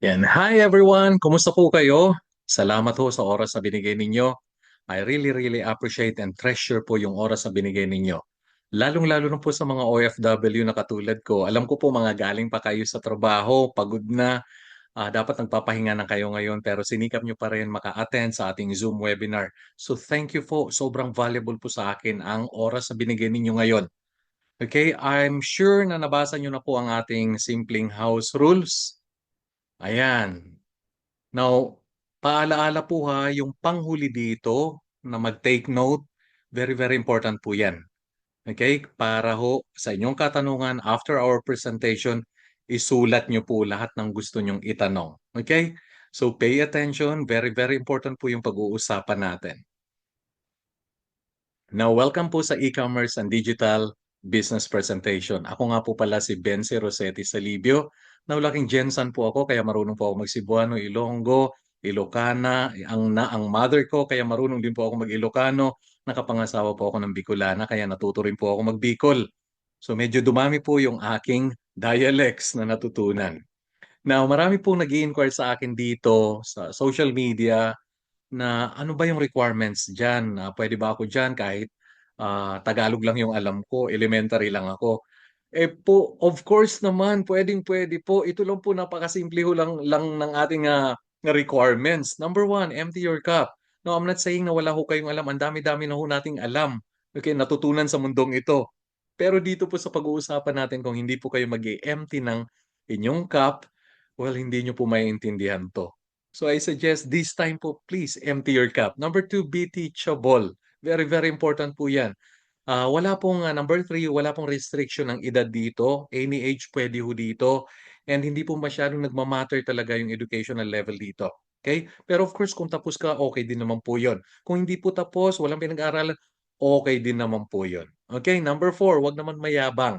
Yan. Hi everyone! Kumusta po kayo? Salamat ho sa oras na binigay ninyo. I really appreciate and treasure po yung oras na binigay ninyo. Lalong-lalo na po sa mga OFW na katulad ko. Alam ko po mga galing pa kayo sa trabaho, pagod na, dapat nagpapahinga na kayo ngayon pero sinikap nyo pa rin maka-attend sa ating Zoom webinar. So thank you po. Sobrang valuable po sa akin ang oras na binigay ninyo ngayon. Okay, I'm sure na nabasa nyo na po ang ating simpleng house rules. Ayan. Now, paalaala po ha, yung panghuli dito na mag-take note, very important po yan. Okay? Para ho sa inyong katanungan after our presentation, isulat nyo po lahat ng gusto nyong itanong. Okay? So pay attention, very important po yung pag-uusapan natin. Now, welcome po sa e-commerce and digital business presentation. Ako nga po pala si Benzi Rosetti Salibio. Naulaking Jensan po ako kaya marunong po ako mag-Cebuano, Ilonggo, Ilocana. Ang mother ko kaya marunong din po ako mag-Ilocano. Nakapangasawa po ako ng Bicolana kaya natuto rin po ako mag-Bicol. So medyo dumami po yung aking dialects na natutunan. Now, marami pong nag-i-inquire sa akin dito sa social media na ano ba yung requirements dyan? Pwede ba ako dyan kahit Tagalog lang yung alam ko, elementary lang ako? Eh po, of course naman, pwedeng-pwede po. Ito lang po, napakasimple ho lang ng ating requirements. Number one, empty your cup. No, I'm not saying na wala ho kayong alam. Ang dami-dami na ho nating alam. Okay, natutunan sa mundong ito. Pero dito po sa pag-uusapan natin, kung hindi po kayo mag-empty ng inyong cup, well, hindi nyo po maiintindihan to. So I suggest this time po, please empty your cup. Number two, be teachable. Very important po yan. Wala pong number three, wala pong restriction ng edad dito. Any age pwede ho dito. And hindi po masyadong nagmamatter talaga yung educational level dito. Okay? Pero of course, kung tapos ka, okay din naman po yon. Kung hindi po tapos, walang pinag-aaralan, okay din naman po yon. Okay? Number four, wag naman mayabang.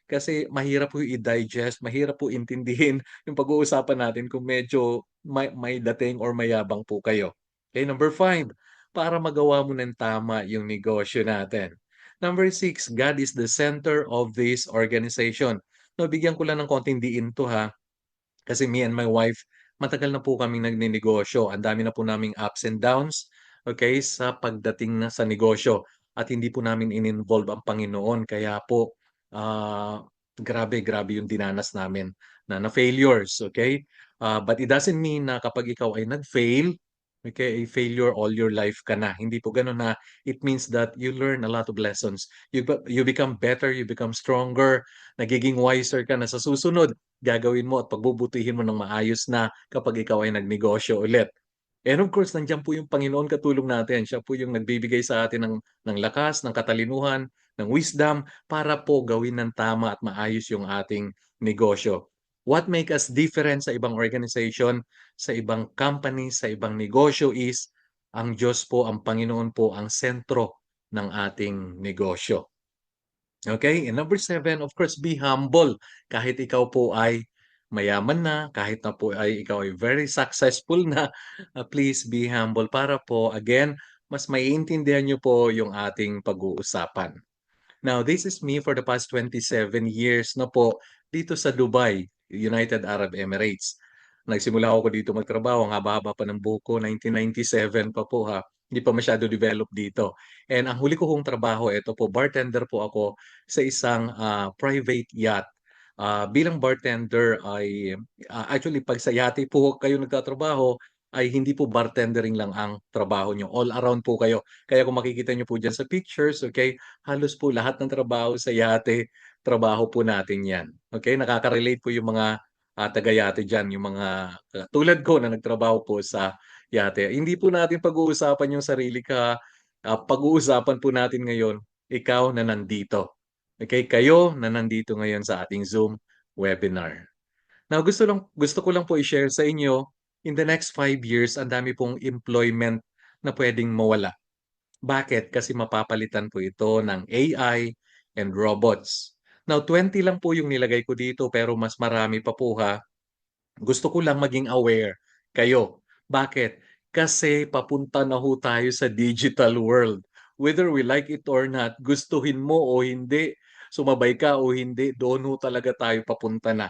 Kasi mahirap po i-digest, mahirap po intindihin yung pag-uusapan natin kung medyo may dating or mayabang po kayo. Okay, number five, para magawa mo ng tama yung negosyo natin. Number six, God is the center of this organization. No, bigyan ko lang ng konting diin to ha. Kasi me and my wife, matagal na po kaming nagninegosyo. Ang dami na po naming ups and downs, okay, sa pagdating na sa negosyo. At hindi po namin in-involve ang Panginoon. Kaya po, grabe yung dinanas namin na failures, okay? But it doesn't mean na kapag ikaw ay nag-fail, okay, a failure all your life ka na. Hindi po ganun na. It means that you learn a lot of lessons. You become better, you become stronger, nagiging wiser ka na sa susunod gagawin mo at pagbubutihin mo ng maayos na kapag ikaw ay nagnegosyo ulit. And of course, nandiyan po yung Panginoon katulong natin. Siya po yung nagbibigay sa atin ng lakas, ng katalinuhan, ng wisdom para po gawin ng tama at maayos yung ating negosyo. What make us different sa ibang organization, sa ibang company, sa ibang negosyo is ang Diyos po, ang Panginoon po, ang sentro ng ating negosyo. Okay? And number seven, of course, be humble. Kahit ikaw po ay mayaman na, kahit na po ay ikaw ay very successful na, please be humble para po, again, mas maiintindihan nyo po yung ating pag-uusapan. Now, this is me for the past 27 years na po dito sa Dubai, United Arab Emirates. Nagsimula ako dito magtrabaho, ang haba-haba pa ng buko, 1997 pa po ha. Hindi pa masyado develop dito. And ang huli ko kong trabaho, ito po, bartender po ako sa isang private yacht. Bilang bartender ay, actually pag sa yate po kayo nagtatrabaho, ay hindi po bartendering lang ang trabaho nyo. All around po kayo. Kaya kung makikita nyo po dyan sa pictures, okay, halos po lahat ng trabaho sa yate, trabaho po natin yan. Okay, nakaka-relate po yung mga taga-yate dyan, yung mga tulad ko na nagtrabaho po sa yate. Hindi po natin pag-uusapan yung sarili ka, pag-uusapan po natin ngayon, ikaw na nandito. Okay, kayo na nandito ngayon sa ating Zoom webinar. Now, gusto ko lang po i-share sa inyo, in the next 5 years, ang dami pong employment na pwedeng mawala. Bakit? Kasi mapapalitan po ito ng AI and robots. Now, 20 lang po yung nilagay ko dito pero mas marami pa po ha. Gusto ko lang maging aware kayo. Bakit? Kasi papunta na ho tayo sa digital world. Whether we like it or not, gustuhin mo o hindi, sumabay ka o hindi, doon ho talaga tayo papunta na.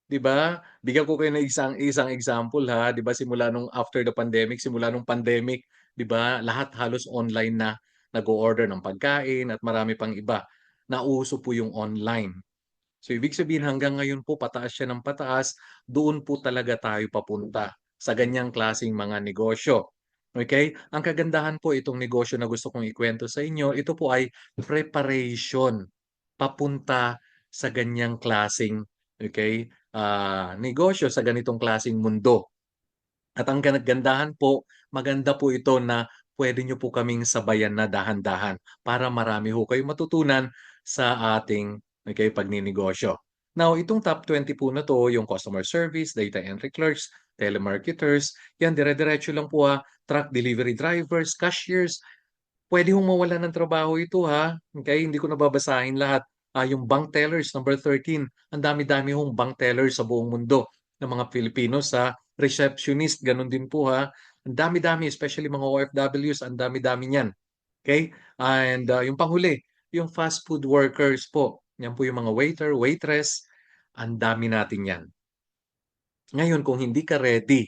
'Di ba? Bigyan ko kayo ng isang isang example ha, 'di ba simula nung after the pandemic, simula nung pandemic, 'di ba lahat halos online na, nag-o-order ng pagkain at marami pang iba. Nauso po yung online. So ibig sabihin hanggang ngayon po pataas siya ng pataas, doon po talaga tayo papunta sa ganyang klaseng mga negosyo. Okay? Ang kagandahan po itong negosyo na gusto kong ikwento sa inyo, ito po ay preparation papunta sa ganyang klaseng, okay, negosyo, sa ganitong klaseng mundo. At ang kagandahan po, maganda po ito na puwede niyo po kaming sabayan na dahan-dahan para marami ho kayong matutunan sa ating, okey, pagninegosyo. Now, itong top 20 po na 'to, yung customer service, data entry clerks, telemarketers, 'yan dire-diretso lang po, truck delivery drivers, cashiers, puwede hong mawalan ng trabaho ito, okey, hindi ko na babasahin lahat. Yung bank tellers, number 13, ang dami-dami hong bank tellers sa buong mundo ng mga Pilipino, sa receptionist gano'n din po, Ang dami-dami, especially mga OFWs, ang dami-dami niyan, okey? And, yung panghuli, yung fast food workers po, 'yan po yung mga waiter, waitress, ang dami natin 'yan. Ngayon kung hindi ka ready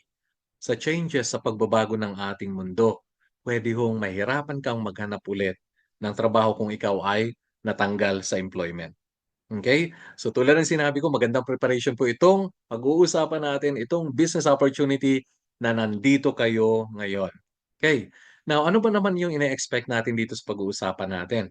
sa changes sa pagbabago ng ating mundo, puwede hong mahirapan kang maghanap ulit ng trabaho kung ikaw ay natanggal sa employment. Okay? So tulad ng sinabi ko, magandang preparation po itong pag-uusapan natin, itong business opportunity na nandito kayo ngayon. Okay. Now, ano ba naman yung ine-expect natin dito sa pag-uusapan natin?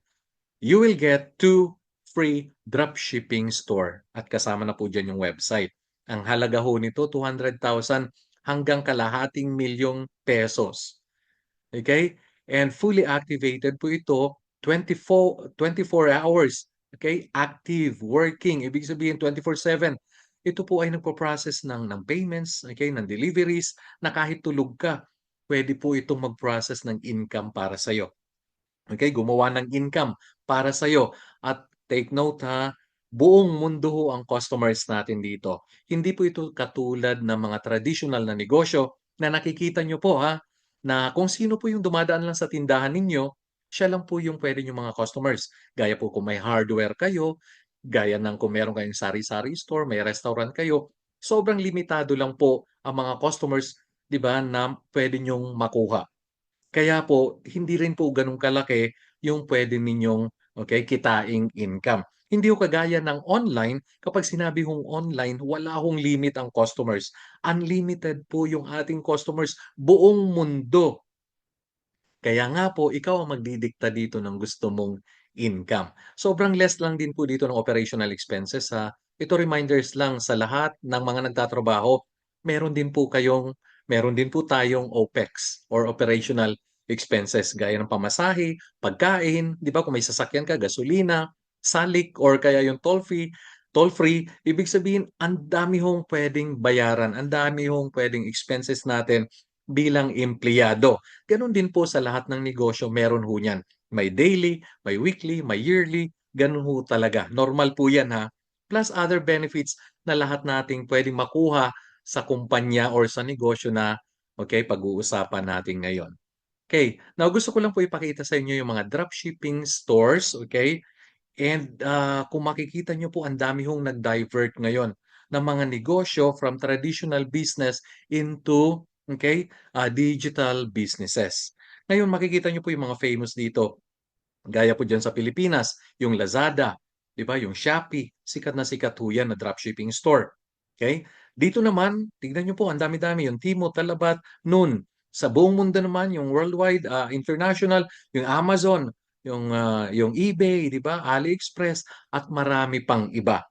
You will get 2 free dropshipping store at kasama na po diyan yung website. Ang halaga ho nito 200,000 hanggang kalahating milyong pesos. Okay? And fully activated po ito 24 hours. Okay? Active, working, ibig sabihin 24/7. Ito po ay nagpo-process ng payments, okay, ng deliveries na kahit tulog ka, pwede po itong mag-process ng income para sa'yo. Okay, gumawa ng income para sa'yo at take note buong mundo ho ang customers natin dito. Hindi po ito katulad ng mga traditional na negosyo na nakikita nyo po na kung sino po yung dumadaan lang sa tindahan ninyo, siya lang po yung puwede niyong mga customers. Gaya po kung may hardware kayo, gaya ng kung meron kayong sari-sari store, may restaurant kayo, sobrang limitado lang po ang mga customers, 'di ba, na puwede niyong makuha. Kaya po hindi rin po gano'n kalaki yung puwede ninyong, okey, kitaing income. Hindi ho kagaya ng online, kapag sinabi hong online, wala hong limit ang customers. Unlimited po yung ating customers, buong mundo. Kaya nga po ikaw ang magdidikta dito ng gusto mong income. Sobrang less lang din po dito ng operational expenses, Ito reminders lang sa lahat ng mga nagtatrabaho, meron din po kayong meron din po tayong OPEX or operational expenses gaya ng pamasahe, pagkain, 'di ba kung may sasakyan ka, gasolina, salik or kaya yung toll-free, ibig sabihin ang dami hong puwedeng bayaran, ang dami hong puwedeng expenses natin bilang empleyado. Gano'n din po sa lahat ng negosyo meron ho niyan. May daily, may weekly, may yearly, gano'n ho talaga. Normal po 'yan, Plus other benefits na lahat nating puwedeng makuha sa kumpanya or sa negosyo na, okey, pag-uusapan natin ngayon. Okay, now gusto ko lang po ipakita sa inyo yung mga dropshipping stores, okay. And, kung makikita niyo po ang dami hong nag-divert ngayon ng mga negosyo from traditional business into, okay, digital businesses. Ngayon makikita niyo po yung mga famous dito, gaya po diyan sa Pilipinas, yung Lazada, 'di ba, yung Shopee, sikat na sikat ho 'yan na dropshipping store, okay. Dito naman, tignan niyo po ang dami-dami, yung Temu, Talabat, Noon. Sa buong mundo naman yung worldwide, international, yung Amazon, yung eBay, 'di ba, AliExpress at marami pang iba.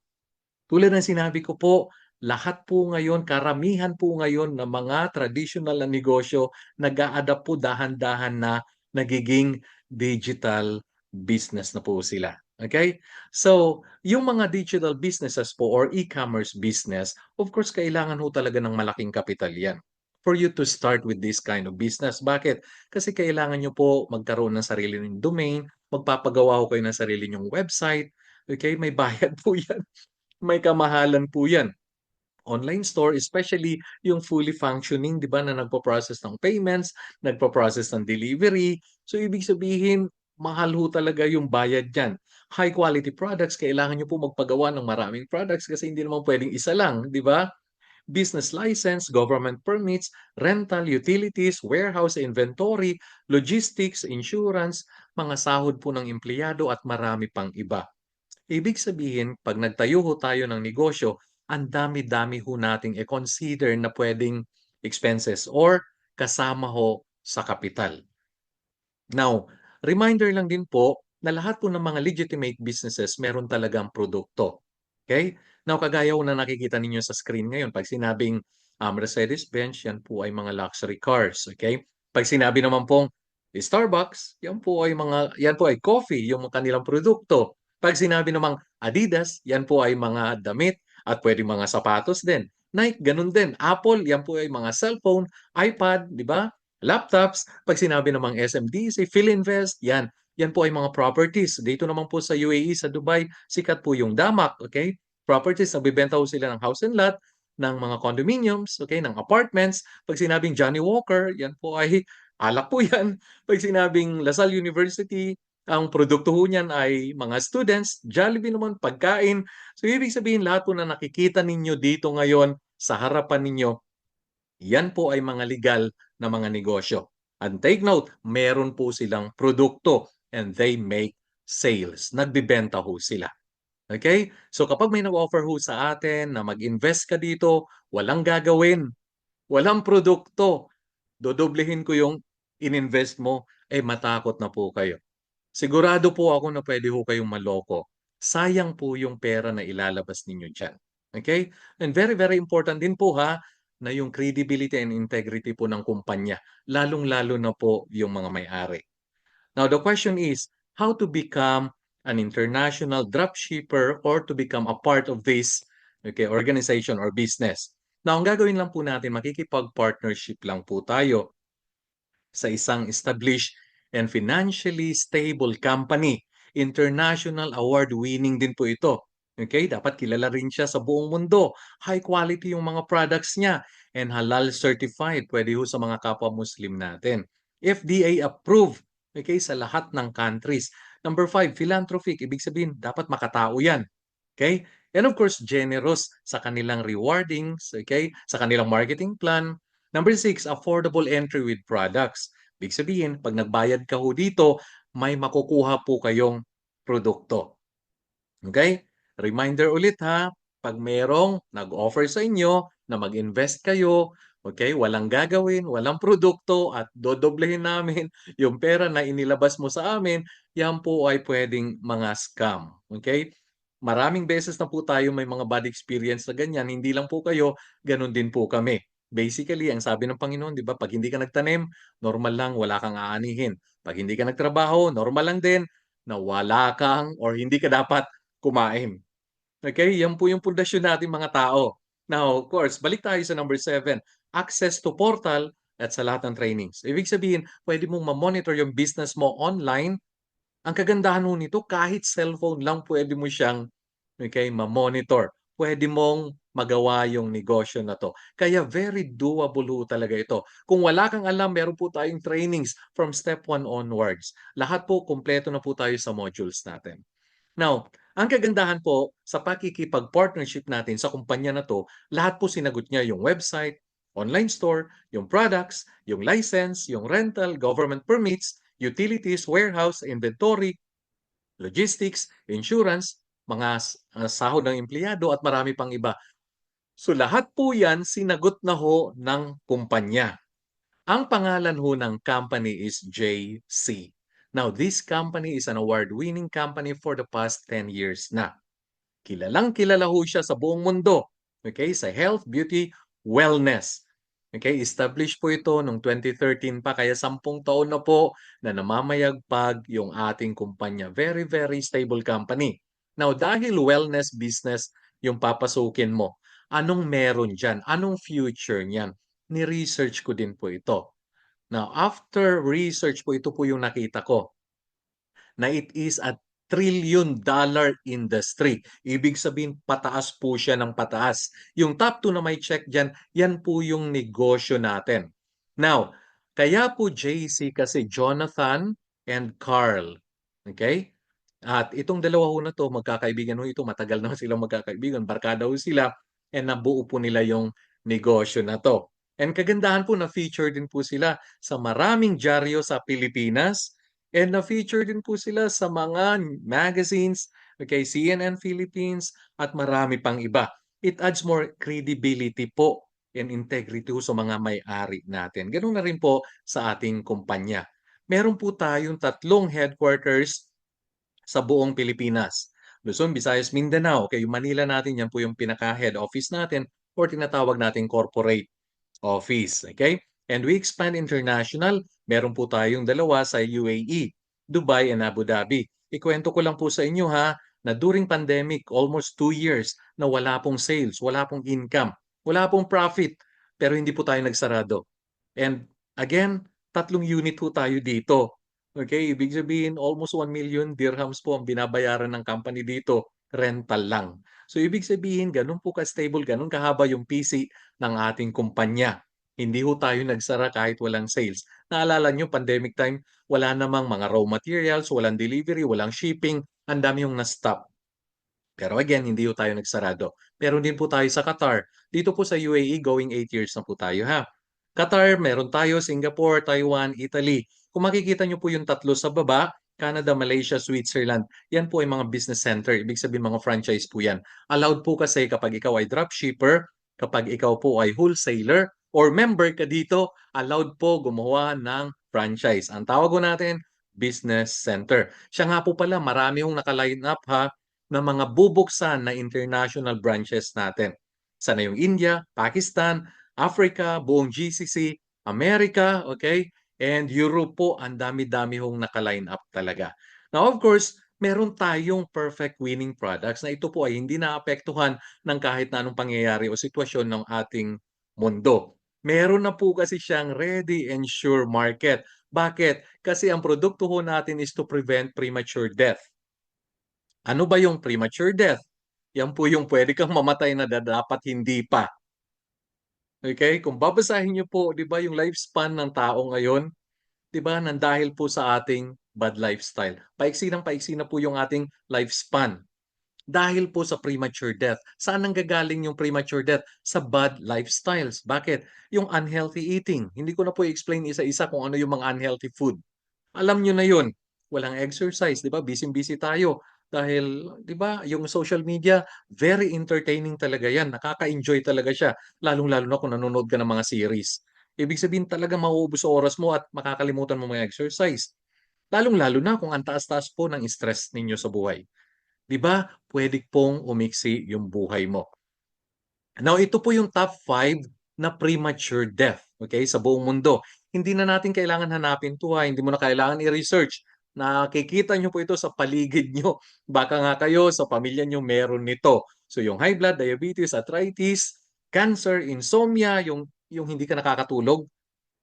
Tulad ng sinabi ko po, lahat po ngayon, karamihan po ngayon ng mga traditional na negosyo nag-a-adapt po dahan-dahan na nagiging digital business na po sila. Okay? So, yung mga digital businesses po or e-commerce business, of course, kailangan ho talaga ng malaking kapital yan for you to start with this kind of business. Bakit? Kasi kailangan nyo po magkaroon ng sarili ng domain, magpapagawa ho kayo ng sarili nyong website, okay? May bayad po yan. May kamahalan po 'yan. Online store, especially yung fully functioning, 'di ba, na nagpo-process ng payments, nagpo-process ng delivery. So, ibig sabihin mahal ho talaga yung bayad diyan. High quality products, kailangan nyo po magpagawa ng maraming products kasi hindi naman pwedeng isa lang, di ba? Business license, government permits, rental, utilities, warehouse inventory, logistics, insurance, mga sahod po ng empleyado at marami pang iba. Ibig sabihin, pag nagtayo ho tayo ng negosyo, ang dami-dami ho nating i-consider na pwedeng expenses or kasama ho sa kapital. Now, reminder lang din po na lahat po ng mga legitimate businesses meron talagang produkto. Okay? Now, kagaya ho na nakikita ninyo sa screen ngayon, pag sinabing Mercedes-Benz, yan po ay mga luxury cars. Okay? Pag sinabi naman pong Starbucks, yan po ay coffee, yung kanilang produkto. Pag sinabi namang Adidas, yan po ay mga damit at pwede mga sapatos din. Nike, ganun din. Apple, yan po ay mga cellphone, iPad, di ba? Laptops. Pag sinabi namang SMDC, PhilInvest, yan. Yan po ay mga properties. Dito naman po sa UAE, sa Dubai, sikat po yung Damak, okay? Properties, nagbibenta po sila ng house and lot, ng mga condominiums, okay, ng apartments. Pag sinabing Johnny Walker, yan po ay alak po yan. Pag sinabing Lasal University, ang produkto ho niyan ay mga students. Jollibee naman, pagkain. So, ibig sabihin, lahat po na nakikita ninyo dito ngayon sa harapan ninyo, yan po ay mga legal na mga negosyo. And take note, meron po silang produkto and they make sales. Nagbibenta ho sila. Okay? So kapag may nag-offer ho sa atin na mag-invest ka dito, walang gagawin, walang produkto, dodoblehin ko yung ininvest mo, eh matakot na po kayo. Sigurado po ako na pwede ho kayong maloko. Sayang po yung pera na ilalabas ninyo dyan. Okay? And very, very important din po ha, na yung credibility and integrity po ng kumpanya. Lalong-lalo na po yung mga may-ari. Now, the question is, how to become an international dropshipper or to become a part of this organization or business. Now, ang gagawin lang po natin, makikipag-partnership lang po tayo sa isang established and financially stable company. International award-winning din po ito. Okay, dapat kilala rin siya sa buong mundo. High quality yung mga products niya and halal certified. Pwede ho sa mga kapwa Muslim natin. FDA approved. Okay, sa lahat ng countries. Number 5, philanthropic. Ibig sabihin, dapat makatao yan. Okay? And of course, generous sa kanilang rewardings, okay? Sa kanilang marketing plan. Number 6, affordable entry with products. Ibig sabihin, pag nagbayad ka ho dito, may makukuha po kayong produkto. Okay? Reminder ulit ha, pag merong nag-offer sa inyo na mag-invest kayo, okay, walang gagawin, walang produkto at dodoblehin namin yung pera na inilabas mo sa amin, yan po ay pwedeng mga scam. Okay? Maraming beses na po tayo may mga bad experience na ganyan, hindi lang po kayo, ganun din po kami. Basically, ang sabi ng Panginoon, di ba, pag hindi ka nagtanim, normal lang, wala kang aanihin. Pag hindi ka nagtrabaho, normal lang din na wala kang or hindi ka dapat kumain. Okay, yan po yung pundasyon natin mga tao. Now, of course, balik tayo sa number 7, access to portal at sa lahat ng trainings. Ibig sabihin, pwede mong ma-monitor yung business mo online. Ang kagandahan mo nito, kahit cellphone lang pwede mo siyang ma-monitor. Pwede mong magawa yung negosyo na to. Kaya very doable ho talaga ito. Kung wala kang alam, meron po tayong trainings from step 1 onwards. Lahat po, kumpleto na po tayo sa modules natin. Now, ang kagandahan po sa pakikipag-partnership natin sa kumpanya na to, lahat po sinagot niya yung website, online store, yung products, yung license, yung rental, government permits, utilities, warehouse, inventory, logistics, insurance, mga sahod ng empleyado at marami pang iba. So lahat po yan sinagot na ho ng kumpanya. Ang pangalan ho ng company is JC. Now, this company is an award-winning company for the past 10 years na. Kilalang kilala ho siya sa buong mundo. Okay, sa health, beauty, wellness. Okay, established po ito noong 2013 pa, kaya 10 taon na po na namamayagpag yung ating kumpanya. Very, very stable company. Now, dahil wellness business yung papasukin mo, anong meron dyan? Anong future niyan? Ni-research ko din po ito. Now, after research po, ito po yung nakita ko na it is a $1 trillion industry. Ibig sabihin, pataas po siya ng pataas. Yung top 2 na may check dyan, yan po yung negosyo natin. Now, kaya po JC kasi Jonathan and Carl. Okay? At itong dalawa ho na 'to, magkakaibigan ho ito, matagal na ho silang magkakaibigan, barkada ho sila, and nabuo po nila yung negosyo na 'to. And kagandahan po na-feature din po sila sa maraming dyaryo sa Pilipinas, and na-feature din po sila sa mga magazines, okay, CNN Philippines at marami pang iba. It adds more credibility po and integrity ho sa mga may-ari natin. Gano'n na rin po sa ating kumpanya. Meron po tayong tatlong headquarters sa buong Pilipinas. Luzon, Visayas, Mindanao. Okay, yung Manila natin, yan po yung pinaka-head office natin or tinatawag nating corporate office. Okay? And we expand international. Meron po tayong dalawa sa UAE, Dubai and Abu Dhabi. Ikwento ko lang po sa inyo ha, na during pandemic, almost 2 years, na wala pong sales, wala pong income, wala pong profit, pero hindi po tayo nagsarado. And again, tatlong unit po tayo dito. Okay, ibig sabihin almost 1 million dirhams po ang binabayaran ng company dito, rental lang. So ibig sabihin gano'n po ka-stable, gano'n kahaba yung PC ng ating kumpanya. Hindi ho tayo nagsara kahit walang sales. Naalala niyo pandemic time, wala namang mga raw materials, walang delivery, walang shipping, ang dami yung na-stop. Pero again, hindi po tayo nagsarado. Meron din po tayo sa Qatar. Dito po sa UAE, going 8 years na po tayo ha. Qatar, meron tayo, Singapore, Taiwan, Italy. Kung makikita nyo po yung tatlo sa baba, Canada, Malaysia, Switzerland, yan po ay mga business center. Ibig sabihin mga franchise po yan. Allowed po kasi kapag ikaw ay dropshipper, kapag ikaw po ay wholesaler, or member ka dito, allowed po gumawa ng franchise. Ang tawag ko natin, business center. Siya nga po pala, marami hong nakaline up ha, ng mga bubuksan na international branches natin. Sana yung India, Pakistan, Africa, buong GCC, America, okay? And Europe po, ang dami-dami hong naka-line up talaga. Now, of course, meron tayong perfect winning products na ito po ay hindi naapektuhan ng kahit na anong pangyayari o sitwasyon ng ating mundo. Meron na po kasi siyang ready and sure market. Bakit? Kasi ang produkto ho natin is to prevent premature death. Ano ba yung premature death? Yan po yung pwede kang mamatay na dapat hindi pa. Okay? Kung babasahin niyo po, 'di ba, yung lifespan ng tao ngayon, 'di ba, nang dahil po sa ating bad lifestyle. Paiksi na po yung ating lifespan. Dahil po sa premature death. Saan nanggagaling yung premature death? Sa bad lifestyles. Bakit? Yung unhealthy eating. Hindi ko na po i-explain isa-isa kung ano yung mga unhealthy food. Alam nyo na yun. Walang exercise, di ba? Busy-busy tayo. Dahil, di ba, yung social media, very entertaining talaga yan. Nakaka-enjoy talaga siya. Lalong-lalo na kung nanonood ka ng mga series. Ibig sabihin talaga mauubos sa oras mo at makakalimutan mo mga exercise. Lalong-lalo na kung ang taas-taas po ng stress ninyo sa buhay. Di ba? Pwede pong umiksi yung buhay mo. Now, ito po yung top 5 na premature death, okay, sa buong mundo. Hindi na natin kailangan hanapin 'to ha, hindi mo na kailangan i-research. Nakikita niyo po ito sa paligid niyo. Baka nga kayo sa pamilya niyo meron nito. So yung high blood, diabetes, arthritis, cancer, insomnia, yung hindi ka nakakatulog,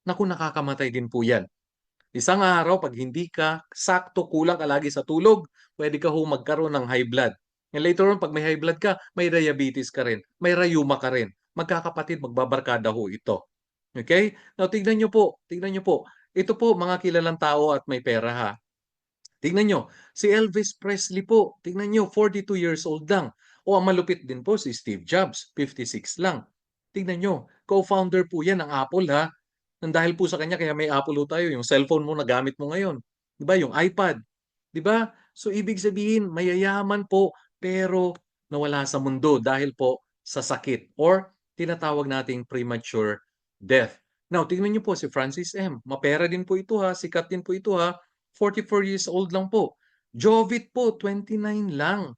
naku, nakakamatay din po 'yan. Isang araw 'pag hindi ka sakto kulang ka lagi sa tulog, puwede ka ho magkaroon ng high blood. And later on 'pag may high blood ka, may diabetes ka rin, may rayuma ka rin. Magkakapatid, magbabarkada ho ito. Okay? Now tignan niyo po. Ito po mga kilalang tao at may pera ha. Tignan niyo, si Elvis Presley po, tignan niyo 42 years old lang. O ang malupit din po si Steve Jobs, 56 lang. Tignan niyo, co-founder po 'yan ng Apple ha. Nang dahil po sa kanya kaya may Apple ho tayo, yung cellphone mo na gamit mo ngayon, 'di ba, yung iPad, 'di ba? So ibig sabihin mayayaman po pero nawala sa mundo dahil po sa sakit or tinatawag nating premature death. Now, tingnan niyo po si Francis M. Mapera din po ito ha, sikat din po ito ha. 44 years old lang po. Jovit po, 29 lang.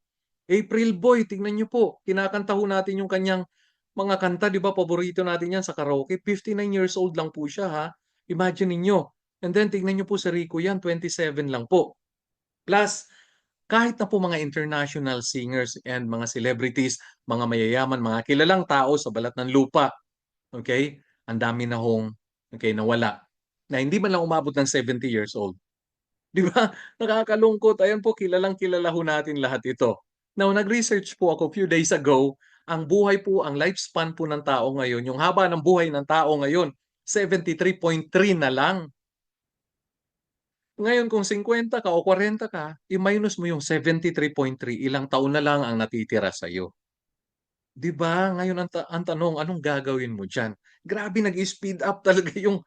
April Boy, tingnan niyo po, kinakanta ho natin yung kanyang mga kanta, 'di ba, paborito natin 'yan sa karaoke. 59 years old lang po siya ha. Imagine niyo. And then tingnan niyo po si Rico 'yan, 27 lang po. Plus, kahit na po mga international singers and mga celebrities, mga mayayaman, mga kilalang tao sa balat ng lupa, okay? Ang dami na hong, okay, nawala. Na hindi man lang umabot ng 70 years old. 'Di ba? Nakakalungkot. Ayan po, kilalang-kilala ho natin lahat ito. Now, nag-research po ako few days ago, ang buhay po, ang lifespan po ng tao ngayon, yung haba ng buhay ng tao ngayon, 73.3 na lang. Ngayon kung 50 ka o 40 ka, i-minus mo yung 73.3, ilang taon na lang ang natitira sa'yo. 'Di ba? Ngayon ang tanong, anong gagawin mo diyan? Grabe nag-speed up talaga yung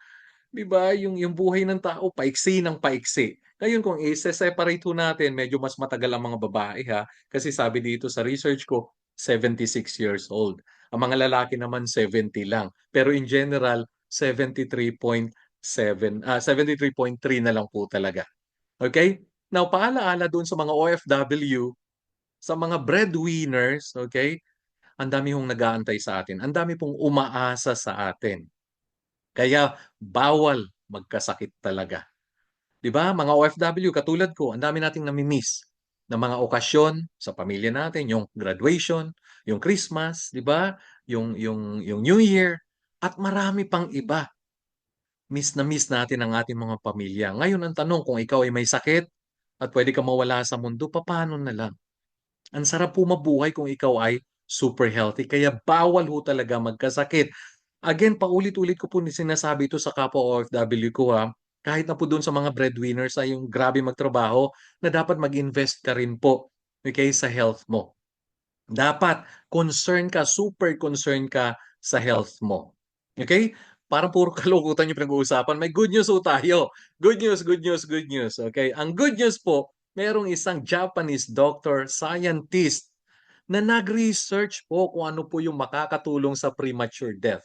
'di ba, yung buhay ng tao paiksi ng paiksi. Ngayon kung ise-separate ho natin, medyo mas matagal ang mga babae ha, kasi sabi dito sa research ko, 76 years old. Ang mga lalaki naman 70 lang. Pero in general, 73.3 na lang po talaga. Okay? Now, paalaala doon sa mga OFW, sa mga breadwinners, okay? Ang dami hong nag-aantay sa atin. Ang dami pong umaasa sa atin. Kaya bawal magkasakit talaga. 'Di ba? Mga OFW katulad ko, ang dami nating nami-miss na mga okasyon sa pamilya natin, yung graduation, yung Christmas, 'di ba? Yung New Year at marami pang iba. Miss na miss natin ang ating mga pamilya. Ngayon ang tanong, kung ikaw ay may sakit at pwede ka mawala sa mundo, papaano na lang? Ang sarap po mabuhay kung ikaw ay super healthy. Kaya bawal ho talaga magkasakit. Again, paulit-ulit ko po sinasabi ito sa kapwa OFW ko ha. Kahit na po doon sa mga breadwinners ay yung grabe magtrabaho, na dapat mag-invest ka rin po, okay, sa health mo. Dapat super concern ka sa health mo. Okay? Parang puro kalukutan yung pinag-uusapan. May good news po tayo. Good news, good news, good news. Okay? Ang good news po, merong isang Japanese doctor, scientist, na nag-research po kung ano po yung makakatulong sa premature death.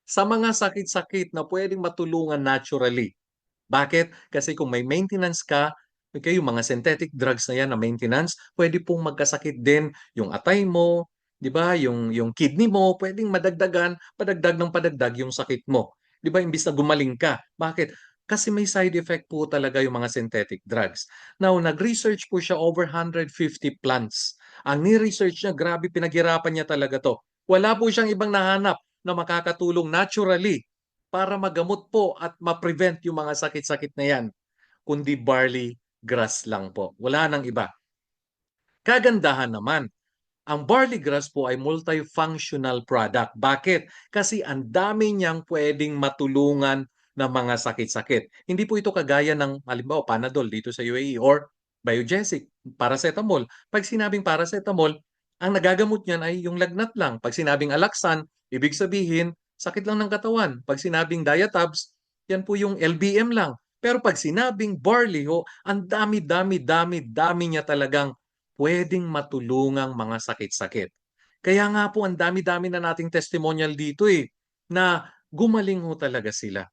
Sa mga sakit-sakit na pwedeng matulungan naturally. Bakit? Kasi kung may maintenance ka, okay, yung mga synthetic drugs na yan na maintenance, pwede pong magkasakit din yung atay mo, 'di ba? Yung kidney mo, pwedeng madagdagan, padagdag yung sakit mo. 'Di ba? Imbis na gumaling ka. Bakit? Kasi may side effect po talaga yung mga synthetic drugs. Now, nag-research po siya over 150 plants. Ang ni-research niya, grabe pinaghirapan niya talaga to. Wala po siyang ibang nahanap na makakatulong naturally para magamot po at ma-prevent yung mga sakit-sakit na yan, kundi barley grass lang po. Wala nang iba. Kagandahan naman, ang barley grass po ay multifunctional product. Bakit? Kasi ang dami niyang pwedeng matulungan ng mga sakit-sakit. Hindi po ito kagaya ng halimbawa Panadol dito sa UAE or Biogesic, paracetamol. Pag sinabing paracetamol, ang nagagamot niyan ay yung lagnat lang. Pag sinabing Alaxan, ibig sabihin sakit lang ng katawan. Pag sinabing Diatabs, yan po yung LBM lang. Pero pag sinabing barley ho, ang dami niya talagang pwedeng matulungang mga sakit-sakit. Kaya nga po ang dami-dami na nating testimonial dito na gumaling ho talaga sila.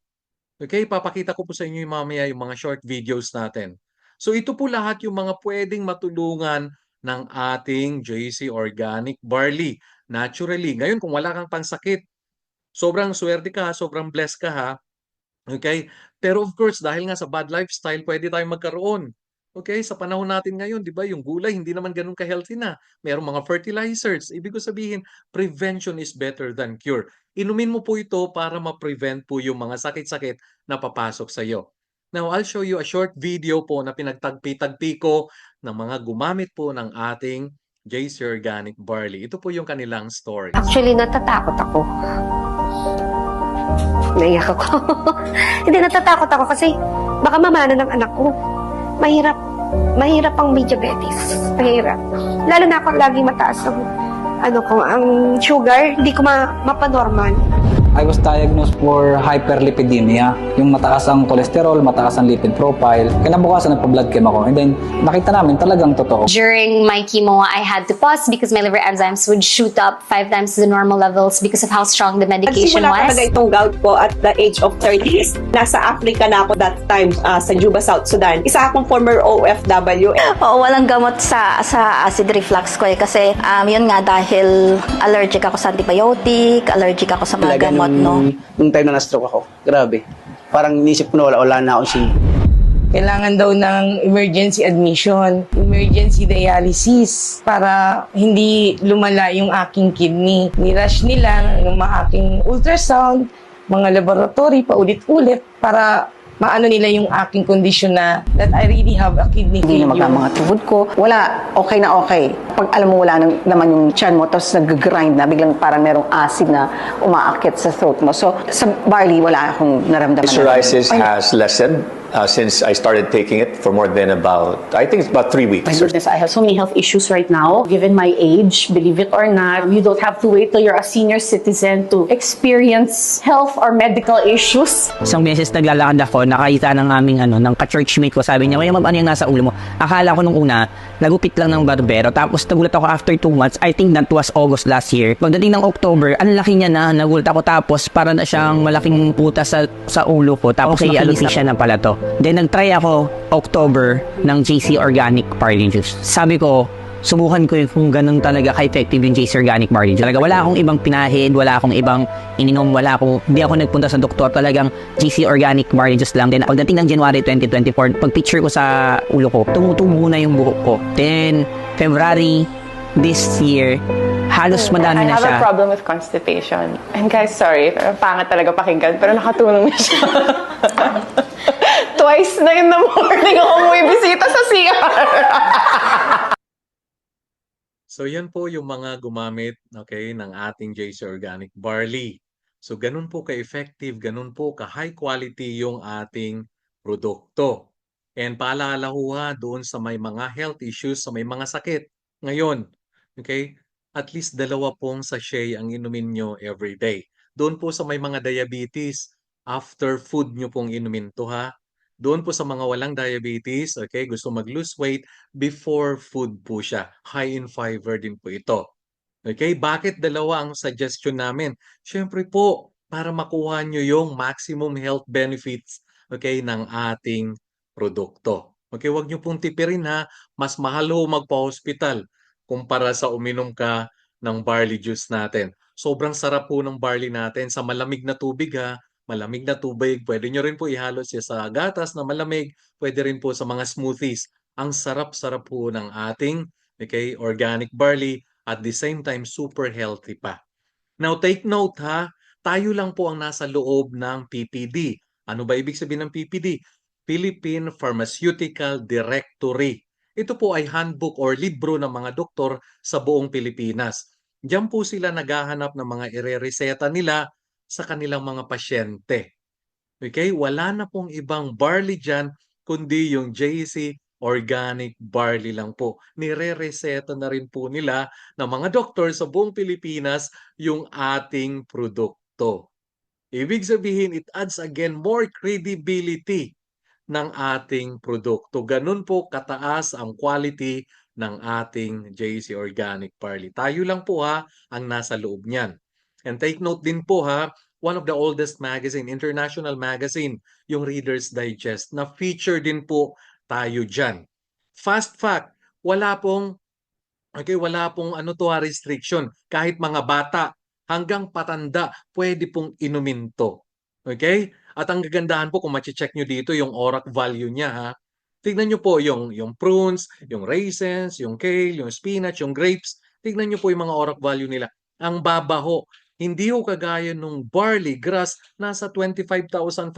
Okay, papakita ko po sa inyo yung mamaya yung mga short videos natin. So ito po lahat yung mga pwedeng matulungan ng ating JC Organic Barley naturally. Ngayon kung wala kang pansakit, sobrang swerte ka, sobrang blessed ka ha. Okay? Pero of course, dahil nga sa bad lifestyle, pwede tayong magkaroon. Okay? Sa panahon natin ngayon, di ba, yung gulay, hindi naman ganun ka-healthy na. Merong mga fertilizers. Ibig ko sabihin, prevention is better than cure. Inumin mo po ito para ma-prevent po yung mga sakit-sakit na papasok sa iyo. Now, I'll show you a short video po na pinagtagpi-tagpi ko ng mga gumamit po ng ating JC Organic Barley. Ito po yung kanilang stories. Actually, natatakot ako. Naiyak ako. Hindi, natatakot ako kasi baka mamana ng anak ko. Mahirap. Mahirap ang may diabetes. Mahirap. Lalo na ako lagi mataas ang sugar, hindi ko mapanormal. I was diagnosed for hyperlipidemia, yung mataas ang cholesterol, mataas ang lipid profile. Kinabukasan nagpa-blood chem ako and then nakita namin talagang totoo. During my chemo, I had to pause because my liver enzymes would shoot up 5 times the normal levels because of how strong the medication Nagsimula was. talaga itong gout ko at the age of 30s. Nasa Africa na ako that time sa Juba, South Sudan. Isa akong former OFW. Oo, walang gamot sa acid reflux ko kasi yun nga dahil allergic ako sa antibiotic, allergic ako sa mga gamot, no? Nung time na na-stroke ako, grabe. Parang inisip ko na wala na akong silbi. Kailangan daw ng emergency admission, emergency dialysis para hindi lumala yung aking kidney. Nirush nila yung aking ultrasound, mga laboratory, paulit-ulit para maano nila yung aking kondisyon na that I really have a kidney Hindi na failure. mga tuhod ko. Wala, okay na okay. Pag alam mo wala nang naman yung tiyan mo, tapos nag-grind na, biglang parang merong acid na umaakit sa throat mo. So, sa barley, wala akong naramdaman. Psoriasis has lessened since I started taking it for more than I think it's about 3 weeks. My goodness, I have so many health issues right now. Given my age, believe it or not, you don't have to wait till you're a senior citizen to experience health or medical issues. Isang beses naglalakad ako, nakita ng aming ng ka-churchmate ko, sabi niya, "Ma'am, ano yung nasa ulo mo?" Akala ko nung una, nagupit lang ng barbero. Tapos nagulat ako after 2 months, I think that was August last year. Pagdating ng October, ang laki niya na, nagulat ako, tapos para na siyang malaking puta sa ulo ko. Tapos okay, alopecia na pala to. Then nag-try ako October ng JC Organic Barley Juice. Sabi ko, subukan ko kung ganun talaga ka-effective yung JC Organic Barley Juice. Talaga wala akong ibang pinahid, wala akong ibang ininom, hindi ako nagpunta sa doktor, talagang JC Organic Barley Juice lang. Then pagdating ng January 2024, pag-picture ko sa ulo ko, tumutubo na yung buhok ko. Then February this year, halos madami na siya. I have a problem with constipation. And guys, sorry, pangat talaga pakinggan, pero nakatulong na siya. Twice na in the morning ako bumibisita sa CR. So yan po yung mga gumamit, okay, ng ating JC Organic Barley. So ganun po ka-effective, ganun po ka-high quality yung ating produkto. And paalala ho doon sa may mga health issues, sa may mga sakit. Ngayon, okay, at least 2 pong sachet ang inumin nyo every day. Doon po sa may mga diabetes, after food nyo pong inumin to ha. Doon po sa mga walang diabetes, okay, gusto mag-lose weight, before food po siya. High in fiber din po ito. Okay, bakit 2 ang suggestion namin? Siyempre po, para makuha nyo yung maximum health benefits, okay, ng ating produkto. Okay, wag nyo pong tipirin ha, mas mahal ho magpa-hospital kumpara sa uminom ka ng barley juice natin. Sobrang sarap po ng barley natin sa malamig na tubig ha. Malamig na tubig, pwede nyo rin po ihalo siya sa gatas na malamig, pwede rin po sa mga smoothies. Ang sarap-sarap po ng ating organic barley, at the same time super healthy pa. Now take note ha, tayo lang po ang nasa loob ng PPD. Ano ba ibig sabihin ng PPD? Philippine Pharmaceutical Directory. Ito po ay handbook or libro ng mga doktor sa buong Pilipinas. Diyan po sila naghahanap ng mga irereseta nila sa kanilang mga pasyente. Okay? Wala na pong ibang barley dyan, kundi yung JC Organic Barley lang po. Nire-reseta na rin po nila ng mga doktor sa buong Pilipinas yung ating produkto. Ibig sabihin, it adds again more credibility ng ating produkto. Ganun po kataas ang quality ng ating JC Organic Barley. Tayo lang po ha ang nasa loob niyan. And take note din po ha, one of the oldest magazine, international magazine, yung Reader's Digest, na feature din po tayo dyan. Fast fact, wala pong restriction. Kahit mga bata hanggang patanda, pwede pong inumin to. Okay? At ang gagandahan po kung machi-check nyo dito yung ORAC value niya ha. Tignan nyo po yung prunes, yung raisins, yung kale, yung spinach, yung grapes. Tignan nyo po yung mga ORAC value nila. Ang babaho. Hindi ho kagaya nung barley grass, nasa 25,500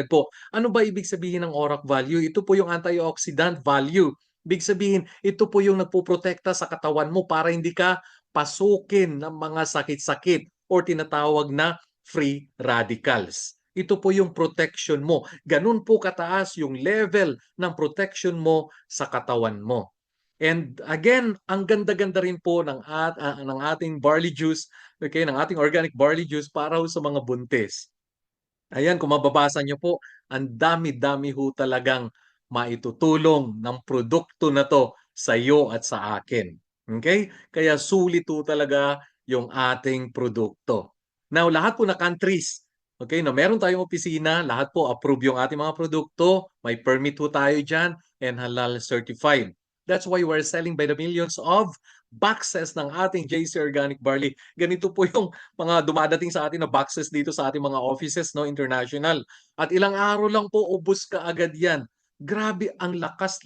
po. Ano ba ibig sabihin ng ORAC value? Ito po yung antioxidant value. Ibig sabihin, ito po yung nagpuprotekta sa katawan mo para hindi ka pasukin ng mga sakit-sakit or tinatawag na free radicals. Ito po yung protection mo. Ganun po kataas yung level ng protection mo sa katawan mo. And again, ang ganda-ganda rin po ng ating barley juice, okay, ng ating organic barley juice para sa mga buntis. Ayan, kung mababasa nyo po, ang dami-dami ho talagang maitutulong ng produkto na to sa iyo at sa akin. Okay? Kaya sulit ho talaga yung ating produkto. Now, lahat po na countries, okay, na meron tayong opisina, lahat po approve yung ating mga produkto, may permit ho tayo dyan, and halal certified. That's why we're selling by the millions of boxes ng ating JC Organic Barley. Ganito po yung mga dumadating sa atin na boxes dito sa ating mga offices, no, international. At ilang araw lang po, ubos ka agad yan. Grabe, ang lakas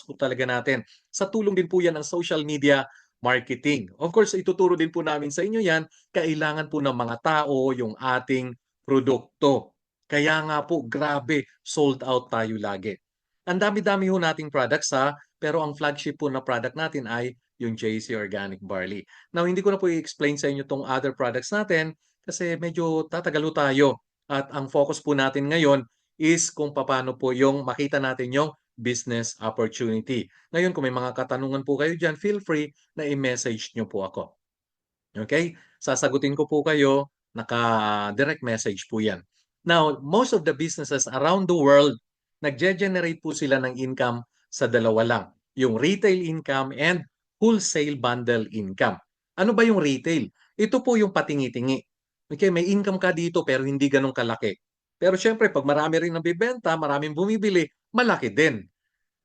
po talaga natin. Sa tulong din po yan ng social media marketing. Of course, ituturo din po namin sa inyo yan, kailangan po ng mga tao yung ating produkto. Kaya nga po, grabe, sold out tayo lagi. Ang dami-dami ho nating products ha, pero ang flagship po na product natin ay yung JC Organic Barley. Now, hindi ko na po i-explain sa inyo tong other products natin kasi medyo tatagal ho tayo. At ang focus po natin ngayon, is kung paano po yung makita natin yung business opportunity. Ngayon, kung may mga katanungan po kayo dyan, feel free na i-message nyo po ako. Okay? Sasagutin ko po kayo, naka-direct message po yan. Now, most of the businesses around the world, nagge-generate po sila ng income sa dalawa lang. Yung retail income and wholesale bundle income. Ano ba yung retail? Ito po yung patingi-tingi. Okay, may income ka dito pero hindi ganun kalaki. Pero syempre, pag marami rin nabibenta, maraming bumibili, malaki din.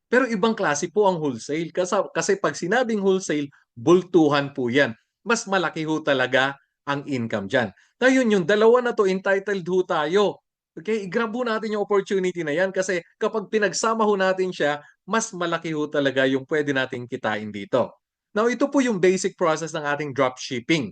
Pero ibang klase po ang wholesale. Kasi pag sinabing wholesale, bultuhan po yan. Mas malaki ho talaga ang income dyan. Ngayon, yung dalawa na to, entitled ho tayo. Okay, i-grab ho natin yung opportunity na yan kasi kapag pinagsama ho natin siya, mas malaki ho talaga yung pwede nating kitain dito. Now, ito po yung basic process ng ating dropshipping.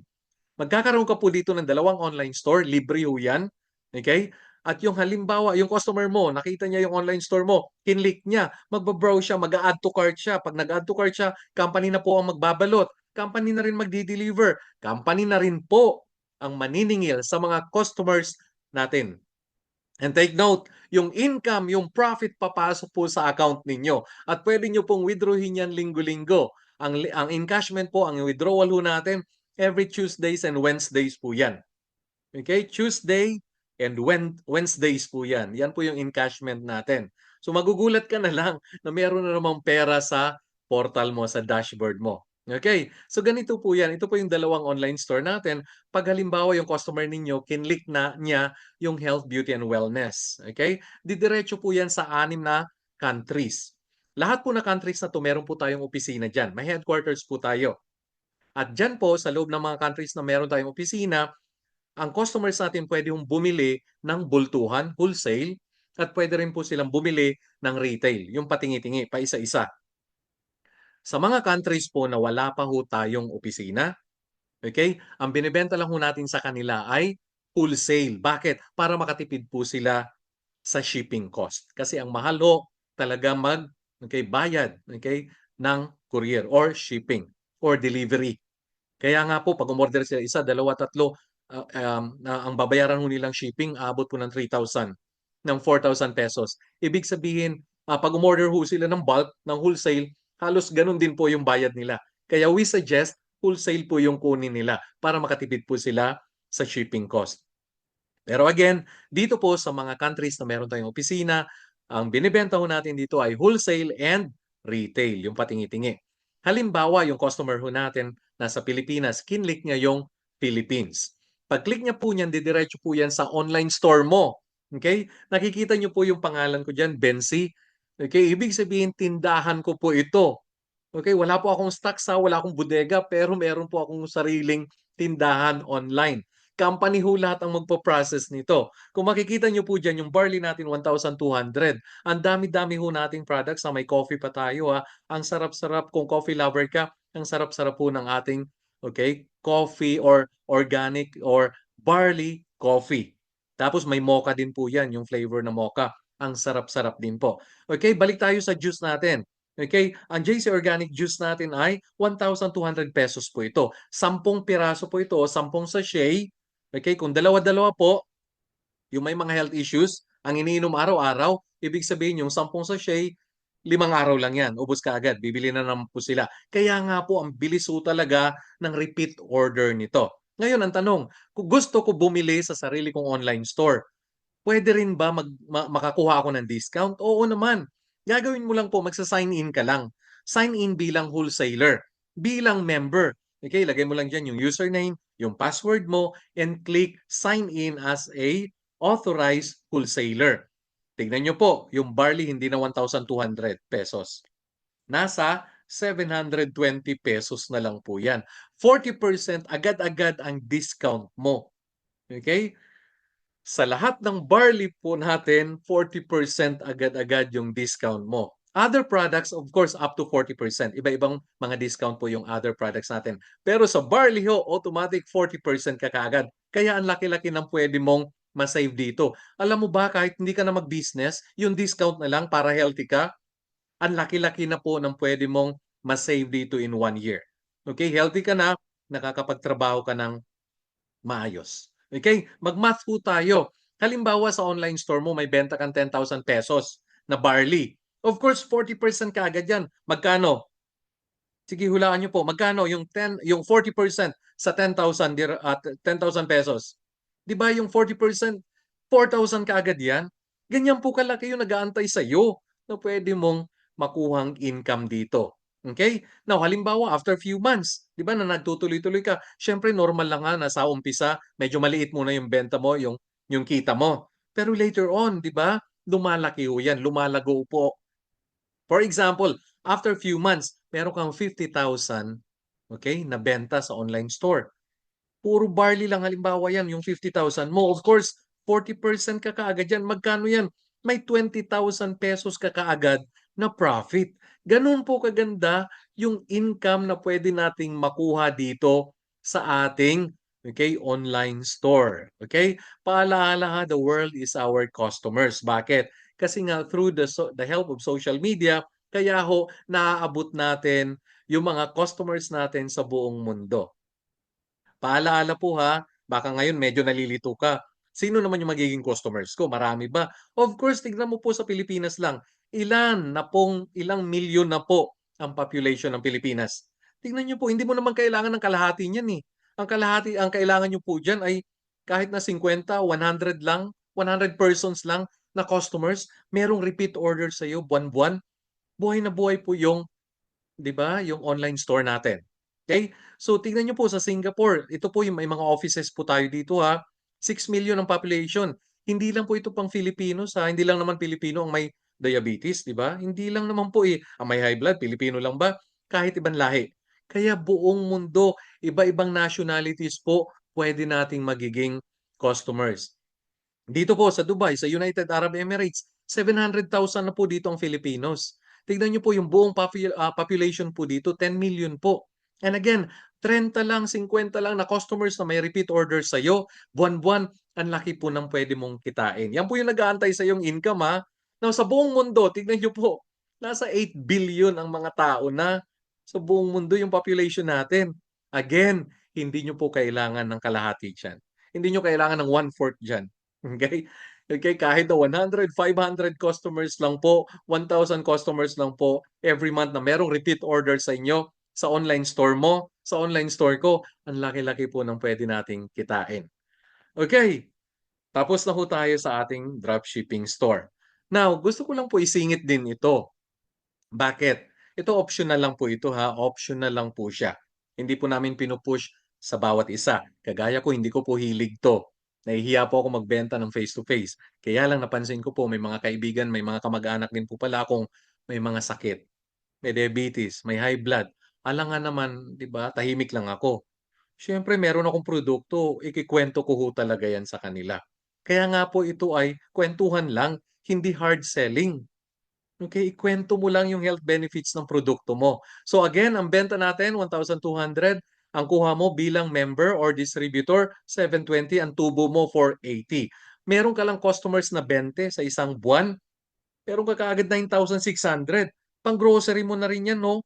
Magkakaroon ka po dito ng dalawang online store, libre ho yan. Okay? At yung halimbawa, yung customer mo, nakita niya yung online store mo, kinlik niya, magbabrowse siya, mag-add to cart siya. Pag nag-add to cart siya, company na po ang magbabalot. Company na rin magdi-deliver. Company na rin po ang maniningil sa mga customers natin. And take note, yung income, yung profit papasok po sa account ninyo. At pwede nyo pong withdrawin yan linggo-linggo. Ang encashment po, ang withdrawal ho natin, every Tuesdays and Wednesdays po yan. Okay? Tuesday and Wednesdays po yan. Yan po yung encashment natin. So magugulat ka na lang na meron na namang pera sa portal mo, sa dashboard mo. Okay? So ganito po yan. Ito po yung dalawang online store natin. Pag halimbawa yung customer ninyo, kinlik na niya yung health, beauty, and wellness. Okay? Didiretso po yan sa 6 na countries. Lahat po na countries na to, meron po tayong opisina dyan. May headquarters po tayo. At dyan po, sa loob ng mga countries na meron tayong opisina, ang customers natin pwede hong bumili ng bultuhan, wholesale, at pwede rin po silang bumili ng retail, yung patingi-tingi, pa isa-isa. Sa mga countries po na wala pa ho tayong opisina, okay, ang binibenta lang ho natin sa kanila ay wholesale. Bakit? Para makatipid po sila sa shipping cost. Kasi ang mahal ho talaga bayad ng courier or shipping or delivery. Kaya nga po, pag umorder sila isa, dalawa, tatlo, ang babayaran ho nilang shipping, abot po ng 3,000, ng 4,000 pesos. Ibig sabihin, pag umorder ho sila ng bulk, ng wholesale, halos ganun din po yung bayad nila. Kaya we suggest, wholesale po yung kunin nila para makatipid po sila sa shipping cost. Pero again, dito po sa mga countries na meron tayong opisina, ang binibenta ho natin dito ay wholesale and retail, yung patingi-tingi. Halimbawa, yung customer ho natin nasa Pilipinas, kinlik niya yung Philippines. Pag-click niya po niyan, didiretso po yan sa online store mo. Okay? Nakikita niyo po yung pangalan ko dyan, Bensi. Okay? Ibig sabihin, tindahan ko po ito. Okay? Wala po akong stocks, wala akong bodega, pero meron po akong sariling tindahan online. Company ho lahat ang magpo-process nito. Kung makikita nyo po dyan, yung barley natin 1,200. Ang dami-dami ho nating products na may coffee pa tayo. Ang sarap-sarap, kung coffee lover ka, ang sarap-sarap po ng ating coffee or organic or barley coffee. Tapos may mocha din po yan, yung flavor na mocha. Ang sarap-sarap din po. Okay, balik tayo sa juice natin. Okay, ang JC Organic Juice natin ay 1,200 pesos po ito. 10 piraso po ito, 10 sachet. Okay, kung dalawa-dalawa po, yung may mga health issues, ang iniinom araw-araw, ibig sabihin yung 10 sachet, 5 araw lang yan. Ubus ka agad, bibili na naman po sila. Kaya nga po, ang bilis po talaga ng repeat order nito. Ngayon, ang tanong, kung gusto ko bumili sa sarili kong online store, pwede rin ba makakuha ako ng discount? Oo naman. Gagawin mo lang po, magsa-sign in ka lang. Sign in bilang wholesaler, bilang member. Okay, lagay mo lang dyan yung username, yung password mo, and click sign in as a authorized wholesaler. Tignan nyo po, yung barley hindi na 1,200 pesos. Nasa 720 pesos na lang po yan. 40% agad-agad ang discount mo. Okay? Sa lahat ng barley po natin, 40% agad-agad yung discount mo. Other products, of course, up to 40%. Iba-ibang mga discount po yung other products natin. Pero sa barley ho, automatic 40% ka kaagad. Kaya ang laki-laki ng pwede mong masave dito. Alam mo ba, kahit hindi ka na mag-business, yung discount na lang para healthy ka, ang laki-laki na po ng pwede mong masave dito in 1 year. Okay, healthy ka na, nakakapagtrabaho ka ng maayos. Okay? Mag-math po tayo. Halimbawa sa online store mo may benta kang 10,000 pesos na barley. Of course, 40% kaagad yan. Magkano? Sige, hulaan niyo po. Magkano yung 40% sa 10,000 at 10,000 pesos? 'Di ba yung 40%, 4,000 kaagad yan? Ganyan po kalaki yung nag-aantay sa iyo na pwede mong makuhang income dito. Okay? Now, halimbawa, after few months, di ba na nagtutuloy-tuloy ka, syempre normal lang nga na sa umpisa, medyo maliit muna yung benta mo, yung kita mo. Pero later on, di ba, lumalaki ho yan, lumalago po. For example, after few months, meron kang 50,000 okay, na benta sa online store. Puro barley lang halimbawa yan, yung 50,000 mo. Of course, 40% ka kaagad yan. Magkano yan? May 20,000 pesos ka kaagad na profit. Ganun po kaganda yung income na pwede nating makuha dito sa ating online store. Okay? Paalala, the world is our customers. Bakit? Kasi nga through the help of social media, kaya ho naaabot natin yung mga customers natin sa buong mundo. Paalaala po ha, baka ngayon medyo nalilito ka. Sino naman yung magiging customers ko? Marami ba? Of course, tignan mo po sa Pilipinas lang. Ilang milyon na po ang population ng Pilipinas. Tingnan niyo po, hindi mo naman kailangan ng kalahati niyan eh. Ang kailangan niyo po diyan ay kahit na 50, 100 lang, 100 persons lang na customers, merong repeat order sa iyo buwan-buwan. Buhay na buhay po yung, 'di ba, yung online store natin. Okay? So tingnan niyo po sa Singapore, ito po yung may mga offices po tayo dito ha. 6 million ang population. Hindi lang po ito pang Filipinos ha. Hindi lang naman Pilipino ang may diabetes, 'di ba? Hindi lang naman po ang may high blood, Pilipino lang ba? Kahit ibang lahi. Kaya buong mundo, iba-ibang nationalities po pwede nating magiging customers. Dito po sa Dubai, sa United Arab Emirates, 700,000 na po dito ang Filipinos. Tignan niyo po yung buong population po dito, 10 million po. And again, 30 lang, 50 lang na customers na may repeat orders sa iyo, buwan-buwan, ang laki po ng pwede mong kitain. Yan po yung nag-aantay sa iyong income ha. Now, sa buong mundo, tignan niyo po, nasa 8 billion ang mga tao na sa buong mundo yung population natin. Again, hindi niyo po kailangan ng kalahati dyan. Hindi niyo kailangan ng 1/4 dyan. Okay? Okay, kahit na 100, 500 customers lang po, 1,000 customers lang po every month na merong repeat order sa inyo, sa online store mo, sa online store ko, ang laki-laki po ng pwede nating kitain. Okay, tapos na po tayo sa ating dropshipping store. Now, gusto ko lang po isingit din ito. Bakit? Ito optional lang po ito ha, optional lang po siya. Hindi po namin pinupush sa bawat isa. Kagaya ko, hindi ko po hilig to. Nahihiya po ako magbenta ng face-to-face. Kaya lang napansin ko po, may mga kaibigan, may mga kamag-anak din po pala akong may mga sakit. May diabetes, may high blood. Alangan naman, di ba, tahimik lang ako. Siyempre, meron akong produkto, ikikwento ko ho talaga yan sa kanila. Kaya nga po ito ay kwentuhan lang, hindi hard selling. Okay, ikwento mo lang yung health benefits ng produkto mo. So again, ang benta natin, 1,200. Ang kuha mo bilang member or distributor, 720. Ang tubo mo, 480. Meron ka lang customers na 20 sa isang buwan. Meron ka kaagad 9,600. Pang grocery mo na rin yan, no?